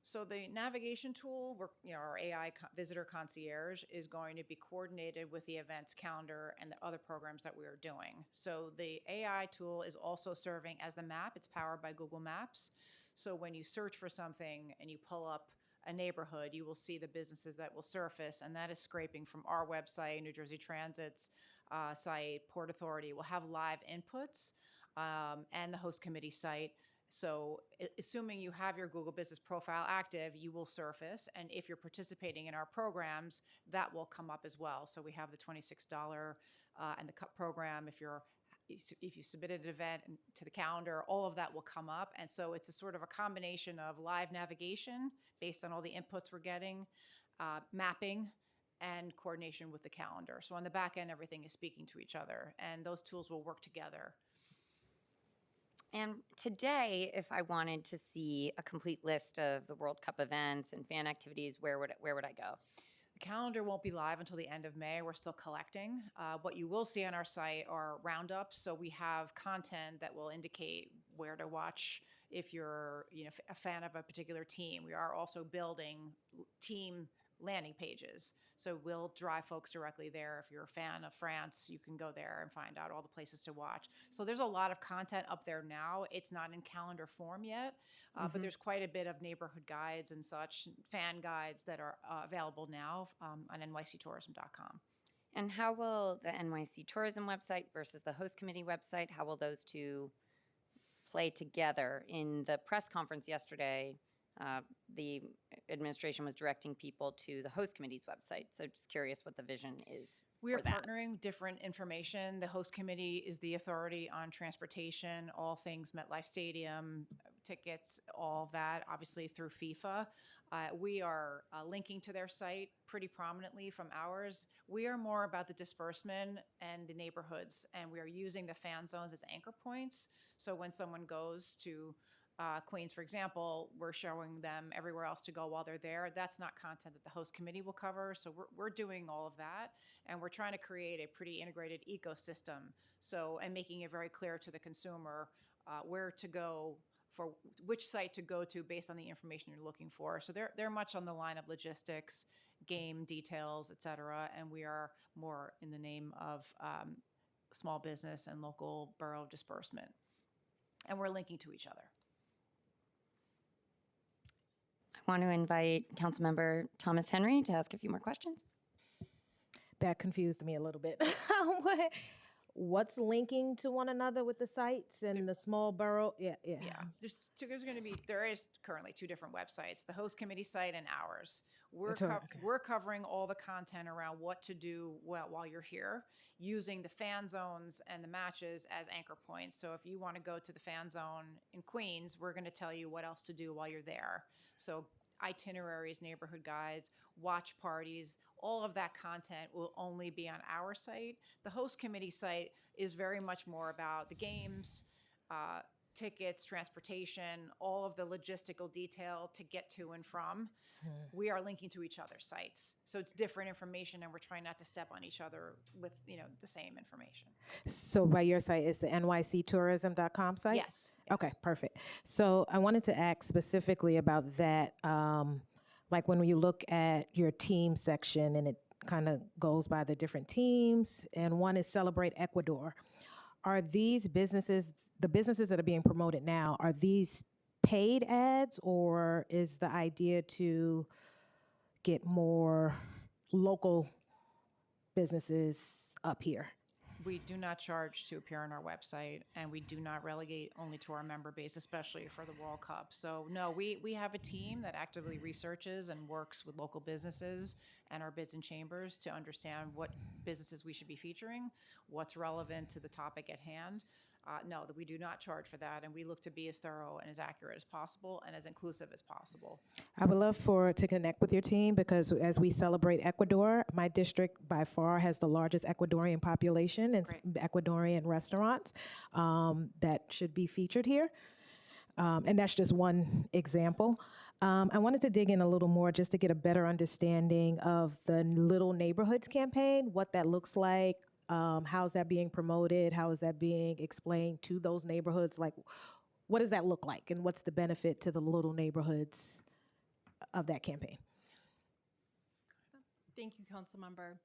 So the navigation tool, our AI visitor concierge is going to be coordinated with the events calendar and the other programs that we are doing. So the AI tool is also serving as the map. It's powered by Google Maps. So when you search for something and you pull up a neighborhood, you will see the businesses that will surface, and that is scraping from our website, New Jersey Transit's site, Port Authority. We'll have live inputs and the host committee site. So assuming you have your Google Business Profile active, you will surface. And if you're participating in our programs, that will come up as well. So we have the $26 and the cup program. If you submitted an event to the calendar, all of that will come up. And so it's a sort of a combination of live navigation based on all the inputs we're getting, mapping, and coordination with the calendar. So on the back end, everything is speaking to each other, and those tools will work together. And today, if I wanted to see a complete list of the World Cup events and fan activities, where would I go? The calendar won't be live until the end of May. We're still collecting. What you will see on our site are roundups. So we have content that will indicate where to watch if you're a fan of a particular team. We are also building team landing pages. So we'll drive folks directly there. If you're a fan of France, you can go there and find out all the places to watch. So there's a lot of content up there now. It's not in calendar form yet, but there's quite a bit of neighborhood guides and such, fan guides that are available now on nycctourism.com. And how will the NYC Tourism website versus the host committee website, how will those two play together? In the press conference yesterday, the administration was directing people to the host committee's website. So just curious what the vision is. We are for that. partnering different information. The host committee is the authority on transportation, all things MetLife Stadium, tickets, all of that, obviously through FIFA. We are linking to their site pretty prominently from ours. We are more about the disbursement and the neighborhoods, and we are using the fan zones as anchor points. So when someone goes to Queens, for example, we're showing them everywhere else to go while they're there. That's not content that the host committee will cover. So we're doing all of that, and we're trying to create a pretty integrated ecosystem. So, and making it very clear to the consumer where to go, for which site to go to based on the information you're looking for. So they're much on the line of logistics, game details, et cetera, and we are more in the name of small business and local borough disbursement. And we're linking to each other. I want to invite Councilmember Thomas Henry to ask a few more questions. That confused me a little bit. What's linking to one another with the sites and the small borough? Yeah. There is currently two different websites, the host committee site and ours. We're covering all the content around what to do while you're here, using the fan zones and the matches as anchor points. So if you want to go to the fan zone in Queens, we're going to tell you what else to do while you're there. So itineraries, neighborhood guides, watch parties, all of that content will only be on our site. The host committee site is very much more about the games, tickets, transportation, all of the logistical detail to get to and from. We are linking to each other's sites. So it's different information, and we're trying not to step on each other with the same information. So by your site is the nycctourism.com site? Yes. Okay, perfect. So I wanted to ask specifically about that. Like when you look at your team section and it kind of goes by the different teams, and one is Celebrate Ecuador. Are these businesses, the businesses that are being promoted now, are these paid ads, or is the idea to get more local businesses up here? We do not charge to appear on our website, and we do not relegate only to our member base, especially for the World Cup. So no, we have a team that actively researches and works with local businesses and our bids and chambers to understand what businesses we should be featuring, what's relevant to the topic at hand. No, that we do not charge for that, and we look to be as thorough and as accurate as possible and as inclusive as possible. I would love to connect with your team, because as we celebrate Ecuador, my district by far has the largest Ecuadorian population and Ecuadorian restaurants that should be featured here. And that's just one example. I wanted to dig in a little more just to get a better understanding of the Little Neighborhoods campaign, what that looks like, how's that being promoted, how is that being explained to those neighborhoods, like what does that look like, and what's the benefit to the little neighborhoods of that campaign? Thank you, Councilmember.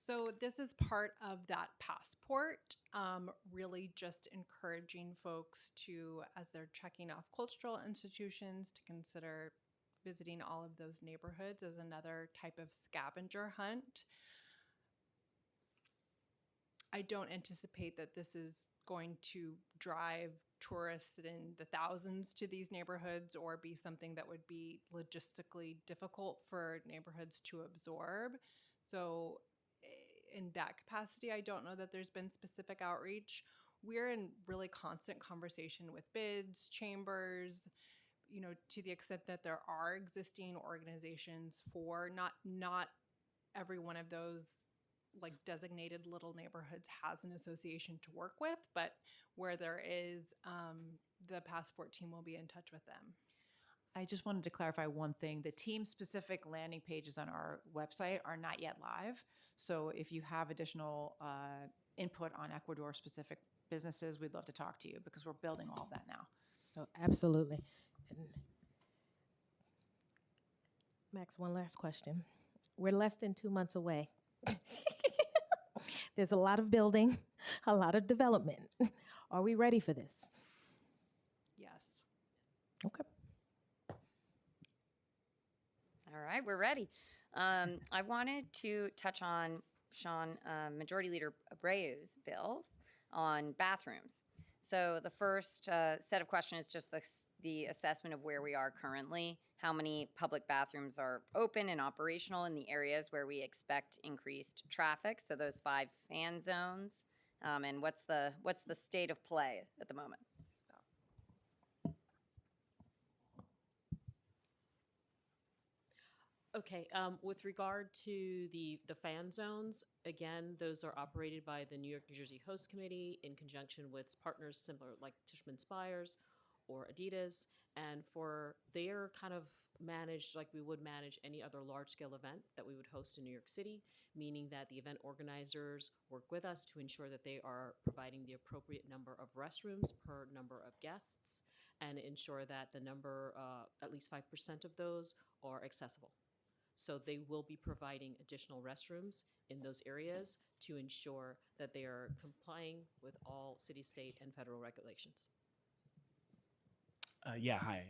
So this is part of that passport, really just encouraging folks to, as they're checking off cultural institutions, to consider visiting all of those neighborhoods as another type of scavenger hunt. I don't anticipate that this is going to drive tourists in the thousands to these neighborhoods or be something that would be logistically difficult for neighborhoods to absorb. So in that capacity, I don't know that there's been specific outreach. We're in really constant conversation with bids, chambers, you know, to the extent that there are existing organizations for not every one of those like designated little neighborhoods has an association to work with, but where there is, the passport team will be in touch with them. I just wanted to clarify one thing. The team-specific landing pages on our website are not yet live. So if you have additional input on Ecuador-specific businesses, we'd love to talk to you because we're building all of that now. Oh, absolutely. And Max, one last question. We're less than 2 months away. There's a lot of building, a lot of development. Are we ready for this? Yes. Okay. All right, we're ready. I wanted to touch on Majority Leader Abreu's bills on bathrooms. So the first set of questions is just the assessment of where we are currently, how many public bathrooms are open and operational in the areas where we expect increased traffic, so those 5 fan zones, and what's the state of play at the moment? Okay, with regard to the fan zones, again, those are operated by the New York, New Jersey Host Committee in conjunction with partners similar like Tishman Spires or Adidas, and they're kind of managed like we would manage any other large-scale event that we would host in New York City, meaning that the event organizers work with us to ensure that they are providing the appropriate number of restrooms per number of guests and ensure that the number, at least 5% of those, are accessible. So they will be providing additional restrooms in those areas to ensure that they are complying with all city, state, and federal regulations. Yeah, hi.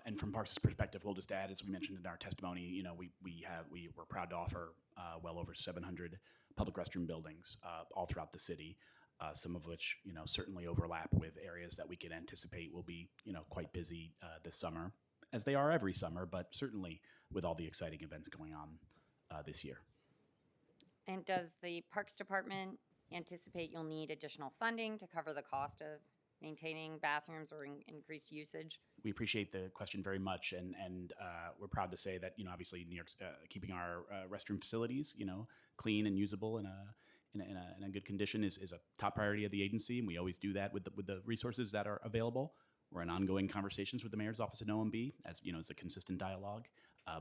And from Parks' perspective, we'll just add, as we mentioned in our testimony, you know, we're proud to offer well over 700 public restroom buildings all throughout the city. Some of which, you know, certainly overlap with areas that we can anticipate will be, you know, quite busy this summer, as they are every summer, but certainly with all the exciting events going on this year. And does the Parks Department anticipate you'll need additional funding to cover the cost of maintaining bathrooms or increased usage? We appreciate the question very much, and we're proud to say that, you know, obviously New York's keeping our restroom facilities, you know, clean and usable in a good condition is a top priority of the agency, and we always do that with the resources that are available. We're in ongoing conversations with the mayor's office and OMB, as you know, it's a consistent dialogue.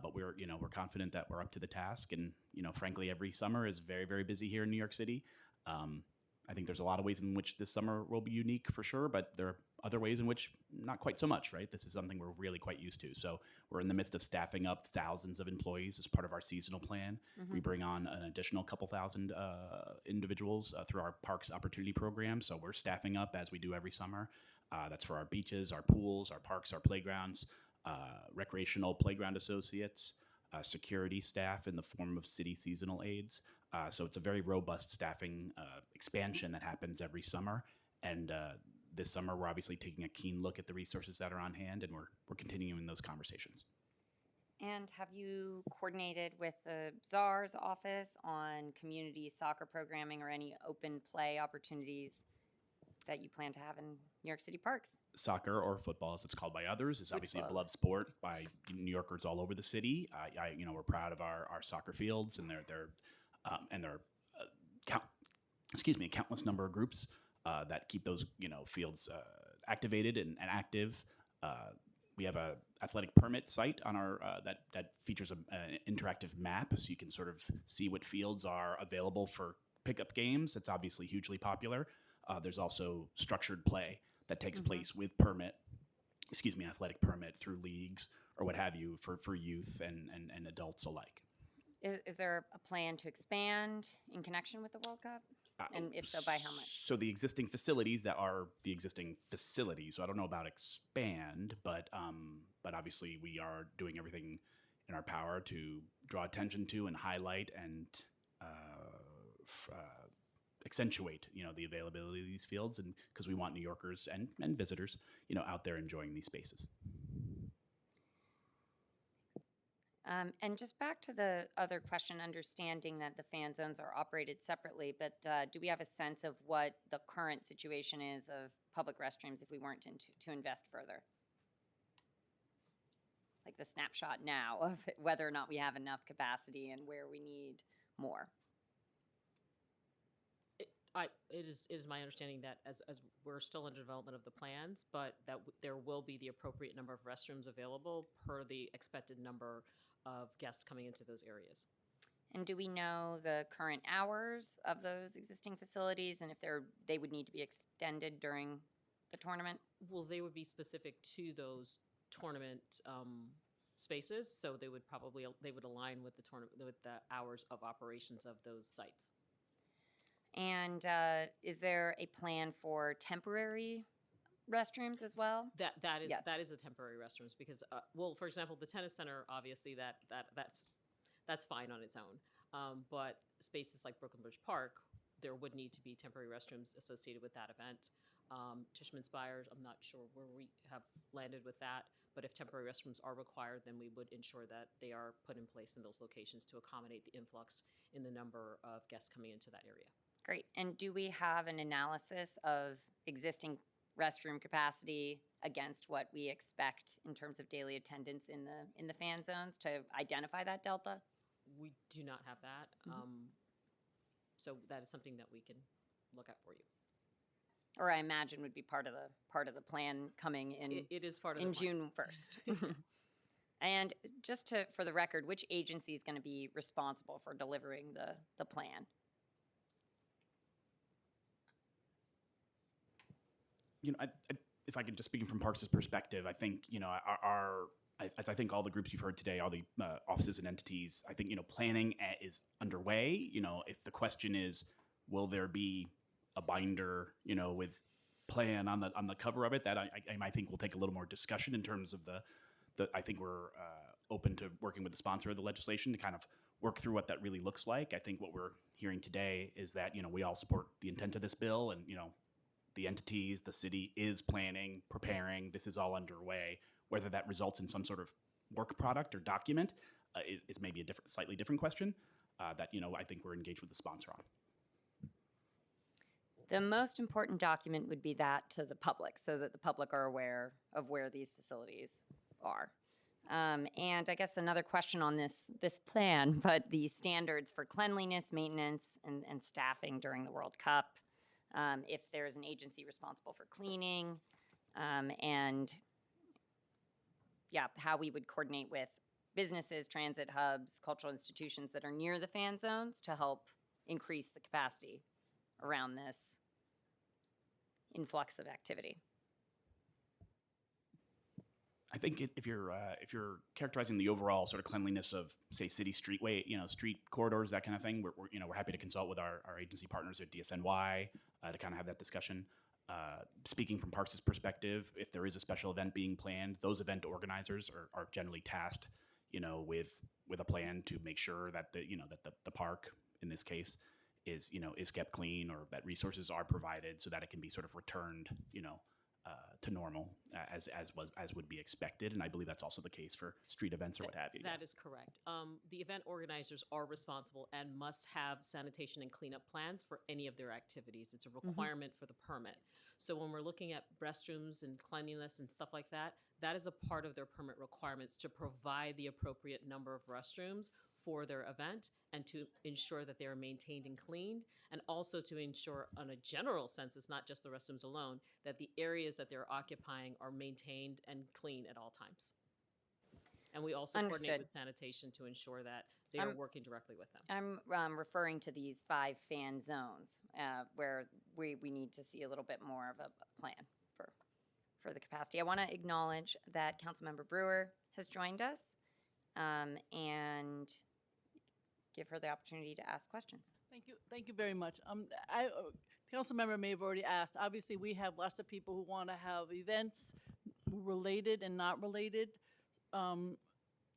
But we're confident that we're up to the task, and you know, frankly, every summer is very, very busy here in New York City. I think there's a lot of ways in which this summer will be unique for sure, but there are other ways in which not quite so much, right? This is something we're really quite used to. So we're in the midst of staffing up thousands of employees as part of our seasonal plan. Mm-hmm. We bring on an additional couple thousand individuals through our Parks Opportunity Program. So we're staffing up as we do every summer. That's for our beaches, our pools, our parks, our playgrounds, recreational playground associates, security staff in the form of city seasonal aides. So it's a very robust staffing expansion that happens every summer. And this summer, we're obviously taking a keen look at the resources that are on hand, and we're continuing those conversations. And have you coordinated with the czar's office on community soccer programming or any open play opportunities that you plan to have in New York City parks? Soccer, or football as it's called by others, is obviously a beloved sport by New Yorkers all over the city. We're proud of our soccer fields and their countless number of groups that keep those fields activated and active. we have a athletic permit site on our that features an interactive map, so you can sort of see what fields are available for pickup games. It's obviously hugely popular. There's also structured play that takes place with athletic permit through leagues or what have you for youth and adults alike. Is there a plan to expand in connection with the World Cup? And if so, by how much? So the existing facilities that are the existing facilities. So I don't know about expand, but obviously we are doing everything in our power to draw attention to and highlight and accentuate, the availability of these fields, and because we want New Yorkers and visitors, out there enjoying these spaces. And just back to the other question, understanding that the fan zones are operated separately, but do we have a sense of what the current situation is of public restrooms if we weren't to invest further? Like the snapshot now of whether or not we have enough capacity and where we need more. It is my understanding that as we're still in development of the plans, but that there will be the appropriate number of restrooms available per the expected number of guests coming into those areas. And do we know the current hours of those existing facilities and if they would need to be extended during the tournament? Well, they would be specific to those tournament spaces, so they would align with the tournament with the hours of operations of those sites. And is there a plan for temporary restrooms as well? That is the temporary restrooms because for example, the tennis center, obviously that's fine on its own, but spaces like Brooklyn Bridge Park, there would need to be temporary restrooms associated with that event. Tishman Spires, I'm not sure where we have landed with that, but if temporary restrooms are required, then we would ensure that they are put in place in those locations to accommodate the influx in the number of guests coming into that area. Great. And do we have an analysis of existing restroom capacity against what we expect in terms of daily attendance in the fan zones to identify that delta? We do not have that. So that is something that we can look at for you. Or I imagine would be part of the plan coming in. It is part of the plan. June 1st. Yes. And just for the record, which agency is going to be responsible for delivering the plan? If I could just speak from Parks' perspective, I think, I think all the groups you've heard today, all the offices and entities, I think, planning is underway. If the question is, will there be a binder, with plan on the cover of it, that I think will take a little more discussion in terms of I think we're open to working with the sponsor of the legislation to kind of work through what that really looks like. I think what we're hearing today is that, we all support the intent of this bill, and, the entities, the city is planning, preparing. This is all underway. Whether that results in some sort of work product or document is maybe a slightly different question that, I think we're engaged with the sponsor on. The most important document would be that to the public so that the public are aware of where these facilities are. And I guess another question on this plan, but the standards for cleanliness, maintenance, and staffing during the World Cup, if there's an agency responsible for cleaning, and how we would coordinate with businesses, transit hubs, cultural institutions that are near the fan zones to help increase the capacity around this influx of activity. I think if you're characterizing the overall sort of cleanliness of, say, city streetway, street corridors, that kind of thing, we're happy to consult with our agency partners at DSNY to kind of have that discussion. Speaking from Parks' perspective, if there is a special event being planned, those event organizers are generally tasked, with a plan to make sure that the park, in this case, is kept clean, or that resources are provided so that it can be sort of returned, to normal as would be expected. And I believe that's also the case for street events or what have you. That is correct. The event organizers are responsible and must have sanitation and cleanup plans for any of their activities. It's a requirement for the permit. So when we're looking at restrooms and cleanliness and stuff like that, that is a part of their permit requirements to provide the appropriate number of restrooms for their event, and to ensure that they are maintained and cleaned, and also to ensure on a general sense, it's not just the restrooms alone, that the areas that they're occupying are maintained and clean at all times. And we also Understood. coordinate with sanitation to ensure that they are working directly with them. I'm referring to these 5 fan zones where we need to see a little bit more of a plan for the capacity. I want to acknowledge that Councilmember Brewer has joined us and give her the opportunity to ask questions. Thank you very much. Councilmember may have already asked. Obviously, we have lots of people who want to have events related and not related.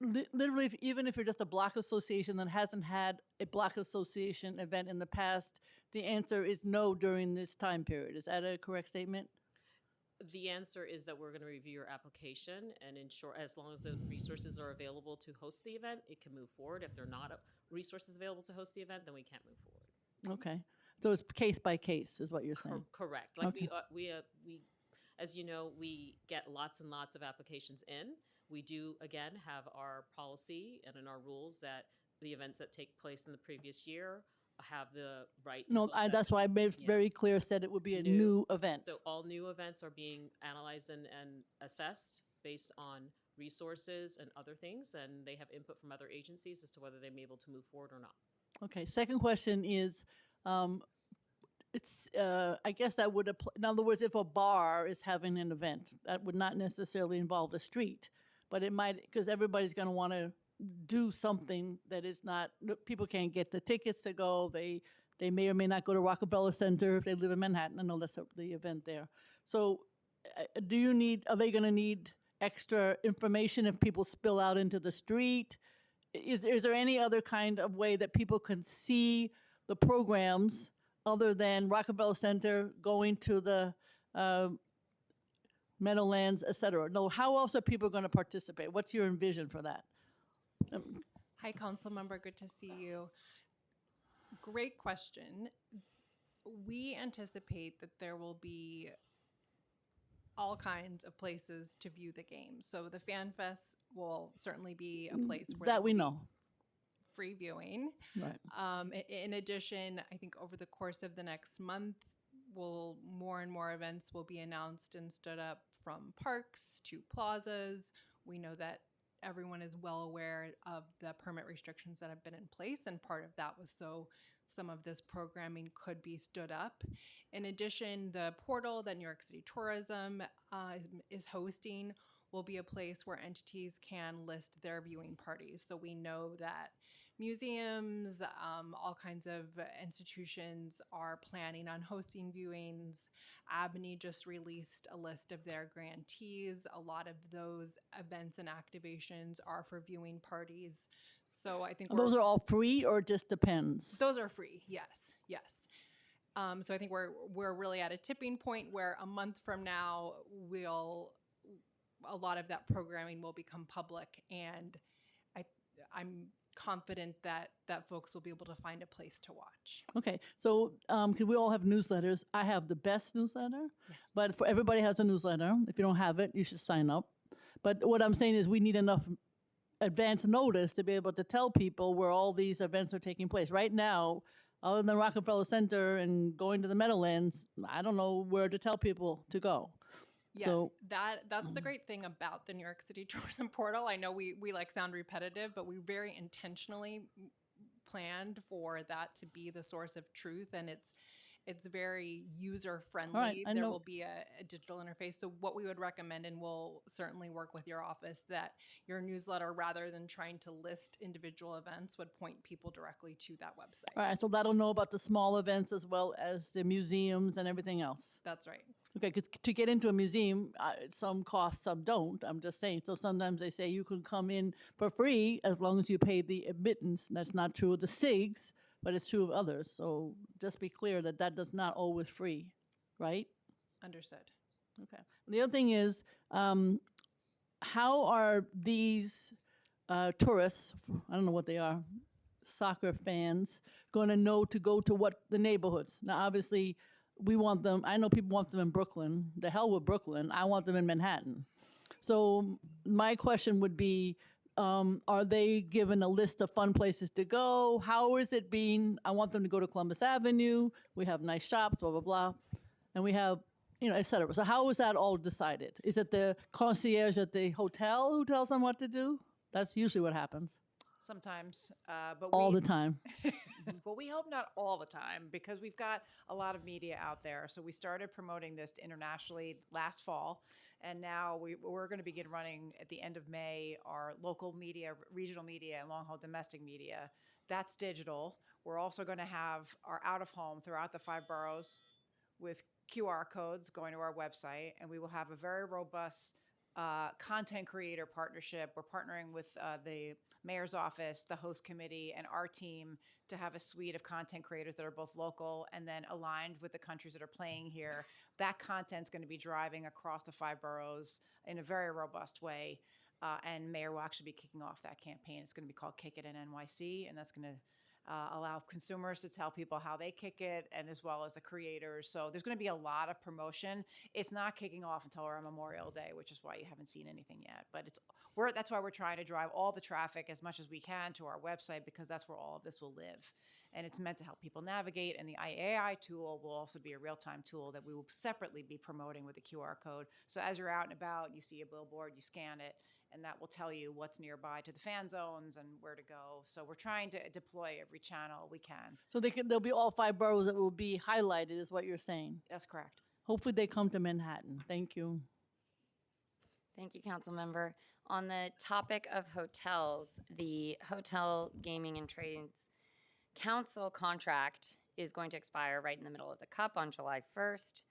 Literally, even if you're just a block association that hasn't had a block association event in the past, the answer is no during this time period. Is that a correct statement? The answer is that we're going to review your application and ensure, as long as the resources are available to host the event, it can move forward. If there are not resources available to host the event, then we can't move forward. Okay. So it's case by case is what you're saying? Correct. Like Okay. we, as you know, we get lots and lots of applications in. We do, again, have our policy and in our rules that the events that take place in the previous year have the right to No, host that. that's why I made Yeah. very clear, said it would be a new event. So all new events are being analyzed and assessed based on resources and other things, and they have input from other agencies as to whether they may be able to move forward or not. Okay, second question is, I guess that would apply, in other words, if a bar is having an event, that would not necessarily involve the street, but it might, because everybody's going to want to do something that is not, people can't get the tickets to go, they may or may not go to Rockefeller Center if they live in Manhattan. I know that's the event there. So are they going to need extra information if people spill out into the street? Is there any other kind of way that people can see the programs other than Rockefeller Center, going to the Meadowlands, et cetera? No, how else are people going to participate? What's your envision for that? Hi, council member. Good to see you. Great question. We anticipate that there will be all kinds of places to view the game. So the Fan Fest will certainly be a place where that there we will be know. free viewing. Right. In addition, I think over the course of the next month, more and more events will be announced and stood up, from parks to plazas. We know that everyone is well aware of the permit restrictions that have been in place, and part of that was so some of this programming could be stood up. In addition, the portal that New York City Tourism is hosting will be a place where entities can list their viewing parties. So we know that museums, all kinds of institutions are planning on hosting viewings. Albany just released a list of their grantees. A lot of those events and activations are for viewing parties. So I think Those are all free, or just depends? Those are free, yes. So I think we're really at a tipping point where a month from now, a lot of that programming will become public, and I'm confident that folks will be able to find a place to watch. Okay, so because we all have newsletters, I have the best newsletter, but for everybody has a newsletter. If you don't have it, you should sign up. But what I'm saying is we need enough advance notice to be able to tell people where all these events are taking place. Right now, other than Rockefeller Center and going to the Meadowlands, I don't know where to tell people to go. Yes, So, that's the great thing about the New York City Tourism Portal. I know we like sound repetitive, but we very intentionally planned for that to be the source of truth, and it's very user friendly. All right, I There know- will be a digital interface. So what we would recommend, and we'll certainly work with your office, that your newsletter, rather than trying to list individual events, would point people directly to that website. all right, so that'll know about the small events as well as the museums and everything else. That's right. Okay, because to get into a museum, some cost, some don't. I'm just saying. So sometimes they say you can come in for free as long as you pay the admittance. That's not true of the SIGs, but it's true of others. So just be clear that that does not always free, right? Understood. Okay. The other thing is, how are these tourists, I don't know what they are, soccer fans, going to know to go to what the neighborhoods? Now, obviously, we want them, I know people want them in Brooklyn. The hell with Brooklyn. I want them in Manhattan. So my question would be, Are they given a list of fun places to go? How is it being? I want them to go to Columbus Avenue. We have nice shops, blah, blah, blah. And we have, et cetera. So how is that all decided? Is it the concierge at the hotel who tells them what to do? That's usually what happens. Sometimes, but All the time. Well, we hope not all the time because we've got a lot of media out there. So we started promoting this internationally last fall, and now we're going to begin running at the end of May our local media, regional media, and long-haul domestic media. That's digital. We're also going to have our out-of-home throughout the 5 boroughs with QR codes going to our website, and we will have a very robust content creator partnership. We're partnering with the mayor's office, the host committee, and our team to have a suite of content creators that are both local and then aligned with the countries that are playing here. That content's going to be driving across the 5 boroughs in a very robust way. And Mayor will actually be kicking off that campaign. It's going to be called Kick It in NYC, and that's going to allow consumers to tell people how they kick it, and as well as the creators. So there's going to be a lot of promotion. It's not kicking off until around Memorial Day, which is why you haven't seen anything yet. But that's why we're trying to drive all the traffic as much as we can to our website, because that's where all of this will live. And it's meant to help people navigate. And the IAI tool will also be a real-time tool that we will separately be promoting with a QR code. So as you're out and about, you see a billboard, you scan it, and that will tell you what's nearby to the fan zones and where to go. So we're trying to deploy every channel we can. So there'll be all 5 boroughs that will be highlighted, is what you're saying. That's correct. Hopefully they come to Manhattan. Thank you. Thank you, Councilmember. On the topic of hotels, the Hotel Gaming and Trades Council contract is going to expire right in the middle of the Cup on July 1st.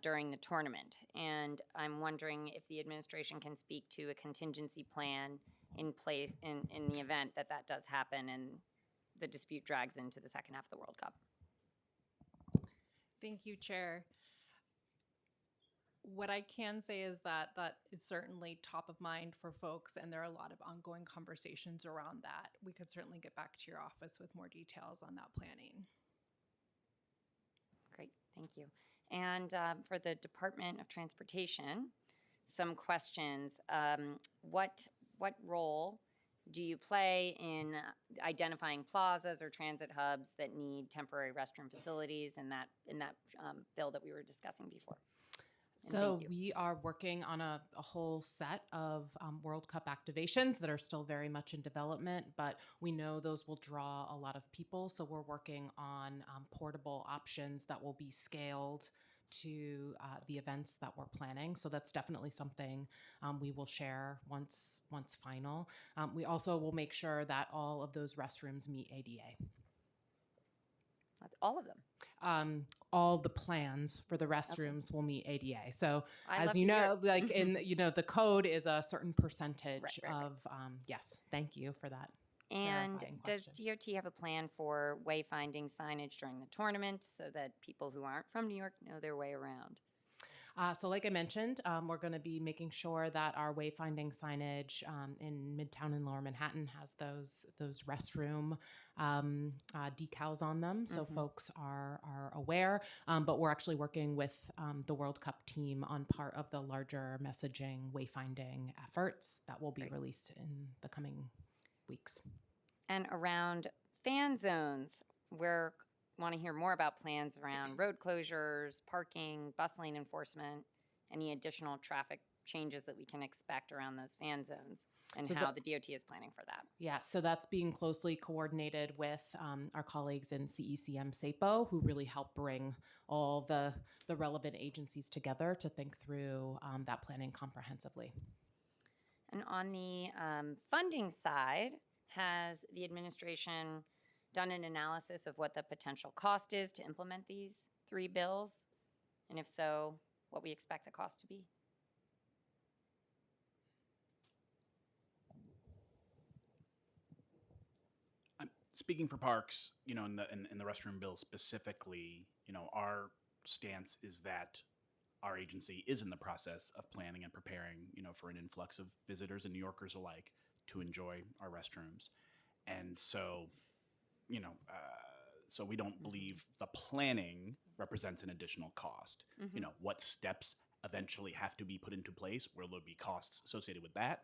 During the tournament. And I'm wondering if the administration can speak to a contingency plan in place in the event that does happen and the dispute drags into the second half of the World Cup. Thank you, Chair. What I can say is that is certainly top of mind for folks, and there are a lot of ongoing conversations around that. We could certainly get back to your office with more details on that planning. Great, thank you. And for the Department of Transportation, some questions. What role do you play in identifying plazas or transit hubs that need temporary restroom facilities in that bill that we were discussing before? So we are working on a whole set of World Cup activations that are still very much in development, but we know those will draw a lot of people. So we're working on portable options that will be scaled to the events that we're planning. So that's definitely something we will share once final. We also will make sure that all of those restrooms meet ADA. All of them? All the plans for the restrooms will meet ADA. So I'd as love you to know, hear. like the code is a certain percentage Right. of, yes, thank you for that. And clarifying does question. DOT have a plan for wayfinding signage during the tournament so that people who aren't from New York know their way around? So like I mentioned, we're going to be making sure that our wayfinding signage in Midtown and Lower Manhattan has those restroom decals on them, so folks are aware. But we're actually working with the World Cup team on part of the larger messaging wayfinding efforts that will be released in the coming weeks. And around fan zones, we're want to hear more about plans around road closures, parking, bus lane enforcement, any additional traffic changes that we can expect around those fan zones, and So how the DOT is planning for that. Yeah, so that's being closely coordinated with our colleagues in CECM SAPO, who really help bring all the relevant agencies together to think through that planning comprehensively. And on the funding side, has the administration done an analysis of what the potential cost is to implement these 3 bills? And if so, what we expect the cost to be? Speaking for parks, in the restroom bill specifically, our stance is that our agency is in the process of planning and preparing, for an influx of visitors and New Yorkers alike to enjoy our restrooms. And so, so we don't believe the planning represents an additional cost. What steps eventually have to be put into place? Will there be costs associated with that?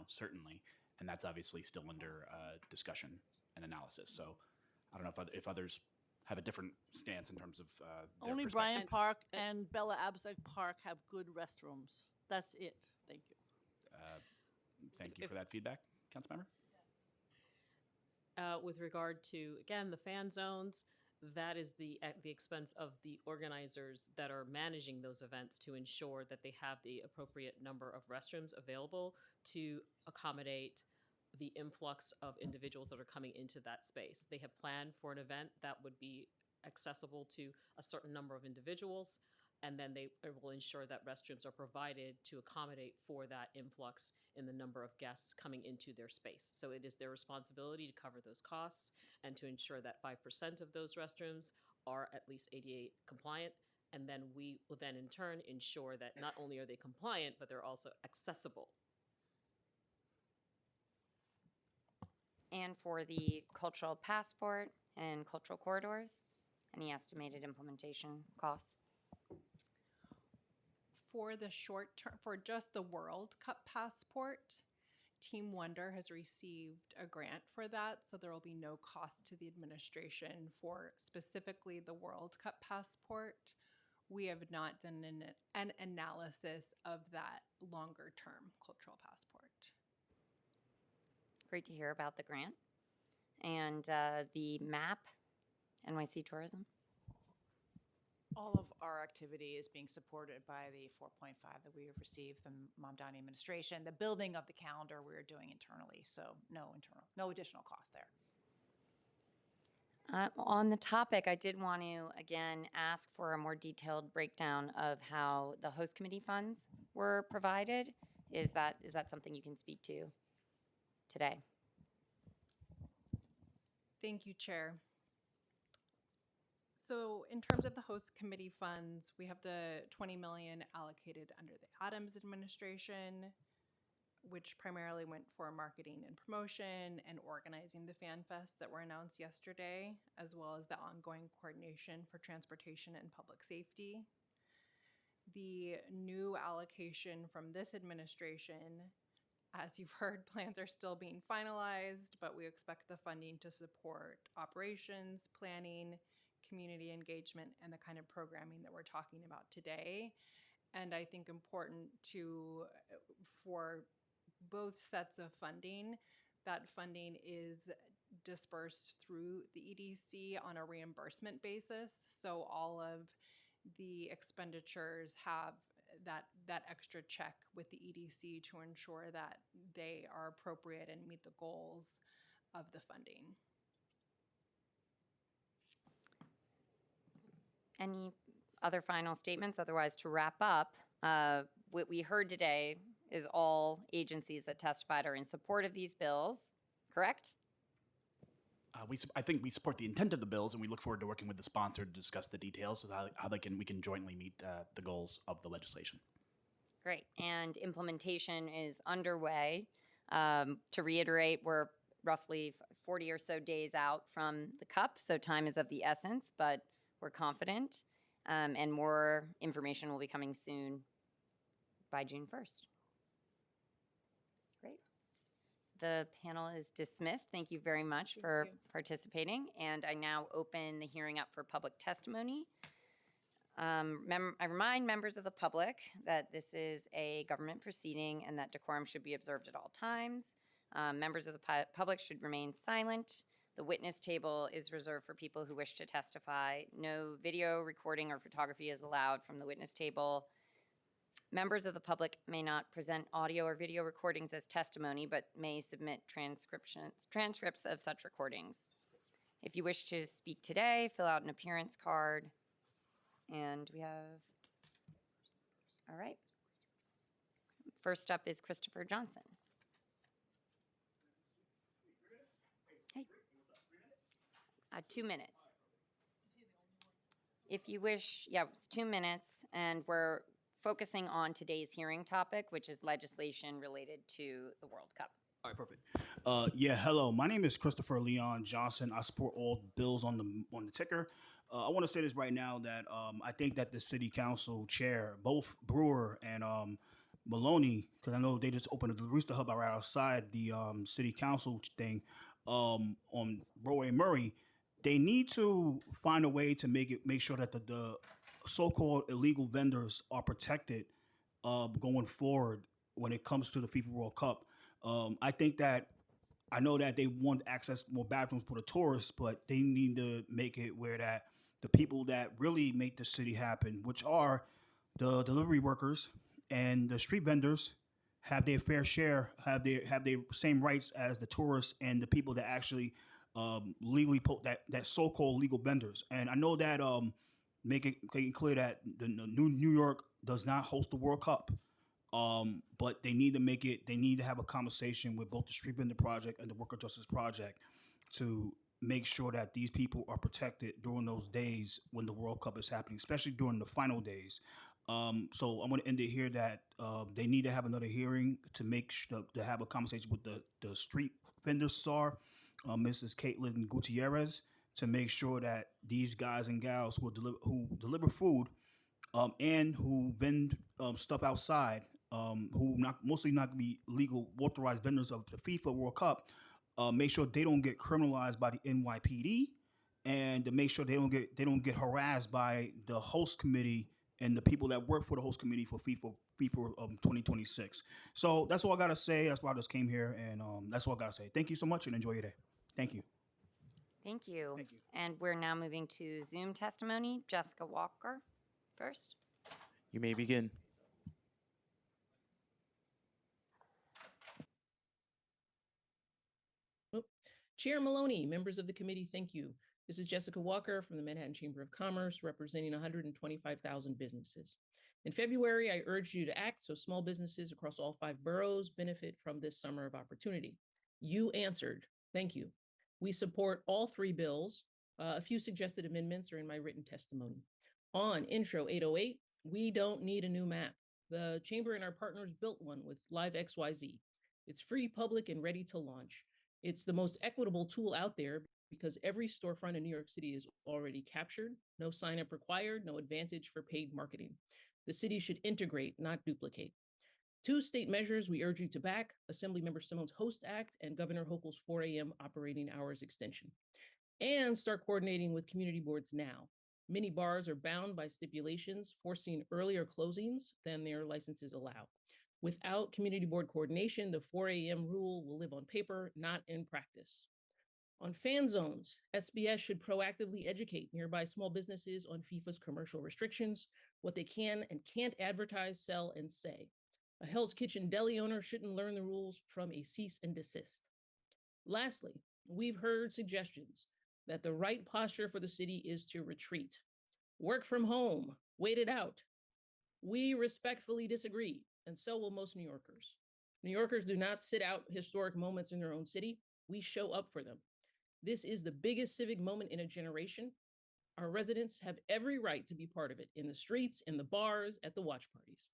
Certainly. and that's obviously still under discussion and analysis. So I don't know if others have a different stance in terms of their Only perspective. Bryant Park and Bella Abzug Park have good restrooms. That's it. Thank you. Thank you for that feedback, Councilmember. With regard to, again, the fan zones, that is at the expense of the organizers that are managing those events to ensure that they have the appropriate number of restrooms available to accommodate the influx of individuals that are coming into that space. They have planned for an event that would be accessible to a certain number of individuals, and then they will ensure that restrooms are provided to accommodate for that influx in the number of guests coming into their space. So it is their responsibility to cover those costs and to ensure that 5% of those restrooms are at least ADA compliant. And then we will then in turn ensure that not only are they compliant, but they're also accessible. And for the cultural passport and cultural corridors, any estimated implementation costs? For the short term, for just the World Cup passport, Team Wonder has received a grant for that, so there will be no cost to the administration for specifically the World Cup passport. We have not done an analysis of that longer term cultural passport. Great to hear about the grant. And the MAP, NYC Tourism? All of our activity is being supported by the 4.5 that we have received from Mamdani administration. The building of the calendar we're doing internally, so no additional cost there. On the topic, I did want to, again, ask for a more detailed breakdown of how the host committee funds were provided. Is that something you can speak to today? Thank you, Chair. So in terms of the host committee funds, we have the 20 million allocated under the Adams administration, which primarily went for marketing and promotion and organizing the fan fests that were announced yesterday, as well as the ongoing coordination for transportation and public safety. The new allocation from this administration, as you've heard, plans are still being finalized, but we expect the funding to support operations, planning, community engagement, and the kind of programming that we're talking about today. And I think important for both sets of funding, that funding is dispersed through the EDC on a reimbursement basis. So all of the expenditures have that extra check with the EDC to ensure that they are appropriate and meet the goals of the funding. Any other final statements? Otherwise, to wrap up, what we heard today is all agencies that testified are in support of these bills, correct? I think we support the intent of the bills, and we look forward to working with the sponsor to discuss the details of how we can jointly meet the goals of the legislation. Great. And implementation is underway. To reiterate, we're roughly 40 or so days out from the CUP, so time is of the essence, but we're confident, and more information will be coming soon by June 1st. Great. The panel is dismissed. Thank you very much for participating, and I now open the hearing up for public testimony. I remind members of the public that this is a government proceeding and that decorum should be observed at all times. Members of the public should remain silent. The witness table is reserved for people who wish to testify. No video recording or photography is allowed from the witness table. Members of the public may not present audio or video recordings as testimony, but may submit transcripts of such recordings. If you wish to speak today, fill out an appearance card. And we have, all right. First up is Christopher Johnson. Hey. 2 minutes. If you wish, yeah, it's 2 minutes, and we're focusing on today's hearing topic, which is legislation related to the World Cup. All right, perfect. Hello. My name is Christopher Leon Johnson. I support all bills on the ticker. I want to say this right now that I think that the city council chair, both Brewer and Maloney, because I know they just opened the Rooster Hub right outside the city council thing on Broadway and Murray. They need to find a way to make sure that the so-called illegal vendors are protected going forward when it comes to the FIFA World Cup. I think that I know that they want to access more bathrooms for the tourists, but they need to make it where that the people that really make the city happen, which are the delivery workers and the street vendors, have their fair share, have their same rights as the tourists and the people that actually legally that so-called legal vendors. And I know that making clear that the New York does not host the World Cup. But they need to make it. They need to have a conversation with both the Street Vendor Project and the Worker Justice Project to make sure that these people are protected during those days when the World Cup is happening, especially during the final days. So I'm going to end it here that they need to have another hearing to to have a conversation with the street vendor czar, Mrs. Caitlin Gutierrez, to make sure that these guys and gals who deliver food and who vend stuff outside, who not mostly not gonna be legal authorized vendors of the FIFA World Cup, make sure they don't get criminalized by the NYPD, and to make sure they don't get harassed by the host committee and the people that work for the host committee for FIFA 2026. So that's all I gotta say. That's why I just came here, and that's all I gotta say. Thank you so much, and enjoy your day. Thank you. Thank you. Thank you. And we're now moving to Zoom testimony. Jessica Walker first. You may begin. Oh, Chair Maloney, members of the committee, thank you. This is Jessica Walker from the Manhattan Chamber of Commerce, representing 125,000 businesses. In February, I urged you to act so small businesses across all 5 boroughs benefit from this summer of opportunity. You answered. Thank you. We support all 3 bills. A few suggested amendments are in my written testimony. On Intro 808, we don't need a new map. The Chamber and our partners built one with Live XYZ. It's free, public, and ready to launch. It's the most equitable tool out there because every storefront in New York City is already captured. No sign up required, no advantage for paid marketing. The city should integrate, not duplicate. 2 state measures we urge you to back: Assemblymember Simone's Host Act and Governor Hochul's 4 a.m. operating hours extension. And start coordinating with community boards now. Many bars are bound by stipulations forcing earlier closings than their licenses allow. Without community board coordination, the 4 a.m. rule will live on paper, not in practice. On fan zones, SBS should proactively educate nearby small businesses on FIFA's commercial restrictions, what they can and can't advertise, sell, and say. A Hell's Kitchen deli owner shouldn't learn the rules from a cease and desist. Lastly, we've heard suggestions that the right posture for the city is to retreat. Work from home, wait it out. We respectfully disagree, and so will most New Yorkers. New Yorkers do not sit out historic moments in their own city. We show up for them. This is the biggest civic moment in a generation. Our residents have every right to be part of it, in the streets, in the bars, at the watch parties.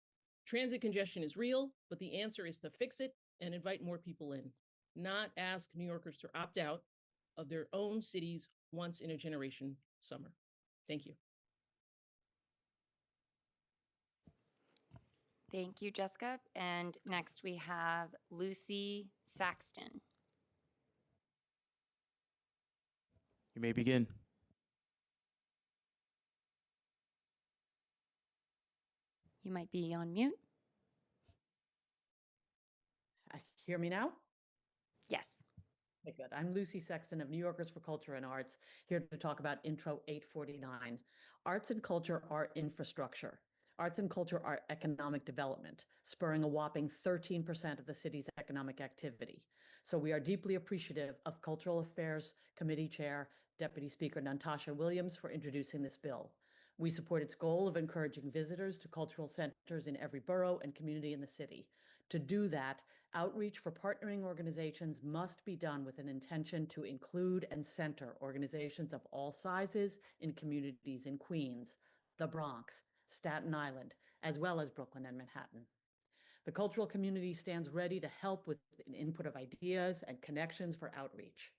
Transit congestion is real, but the answer is to fix it and invite more people in, not ask New Yorkers to opt out of their own city's once in a generation summer. Thank you. Thank you, Jessica. And next we have Lucy Saxton. You may begin. You might be on mute. Hear me now? Yes. Okay, good. I'm Lucy Sexton of New Yorkers for Culture and Arts, here to talk about Intro 849. Arts and culture are infrastructure. Arts and culture are economic development, spurring a whopping 13% of the city's economic activity. So we are deeply appreciative of Cultural Affairs Committee Chair, Deputy Speaker Natasha Williams, for introducing this bill. We support its goal of encouraging visitors to cultural centers in every borough and community in the city. To do that, outreach for partnering organizations must be done with an intention to include and center organizations of all sizes in communities in Queens, the Bronx, Staten Island, as well as Brooklyn and Manhattan. The cultural community stands ready to help with an input of ideas and connections for outreach.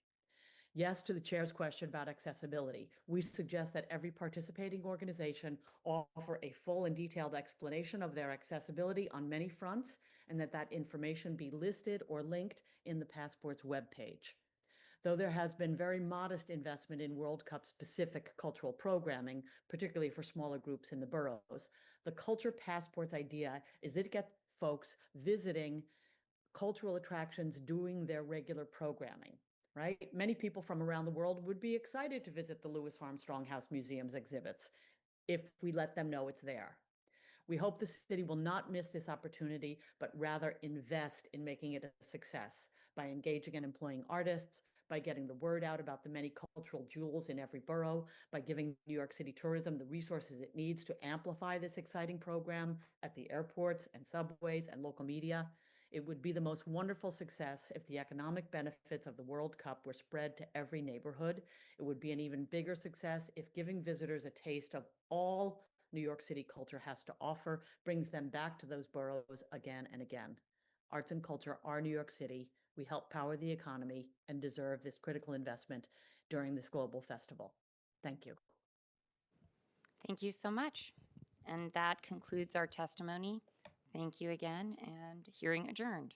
Yes to the chair's question about accessibility. We suggest that every participating organization offer a full and detailed explanation of their accessibility on many fronts, and that information be listed or linked in the Passport's webpage. Though there has been very modest investment in World Cup specific cultural programming, particularly for smaller groups in the boroughs, the Culture Passport's idea is that it gets folks visiting cultural attractions doing their regular programming, right? Many people from around the world would be excited to visit the Louis Armstrong House Museum's exhibits if we let them know it's there. We hope the city will not miss this opportunity, but rather invest in making it a success by engaging and employing artists, by getting the word out about the many cultural jewels in every borough, by giving New York City tourism the resources it needs to amplify this exciting program at the airports and subways and local media. It would be the most wonderful success if the economic benefits of the World Cup were spread to every neighborhood. It would be an even bigger success if giving visitors a taste of all New York City culture has to offer brings them back to those boroughs again and again. Arts and culture are New York City. We help power the economy and deserve this critical investment during this global festival. Thank you. Thank you so much. And that concludes our testimony. Thank you again, and hearing adjourned.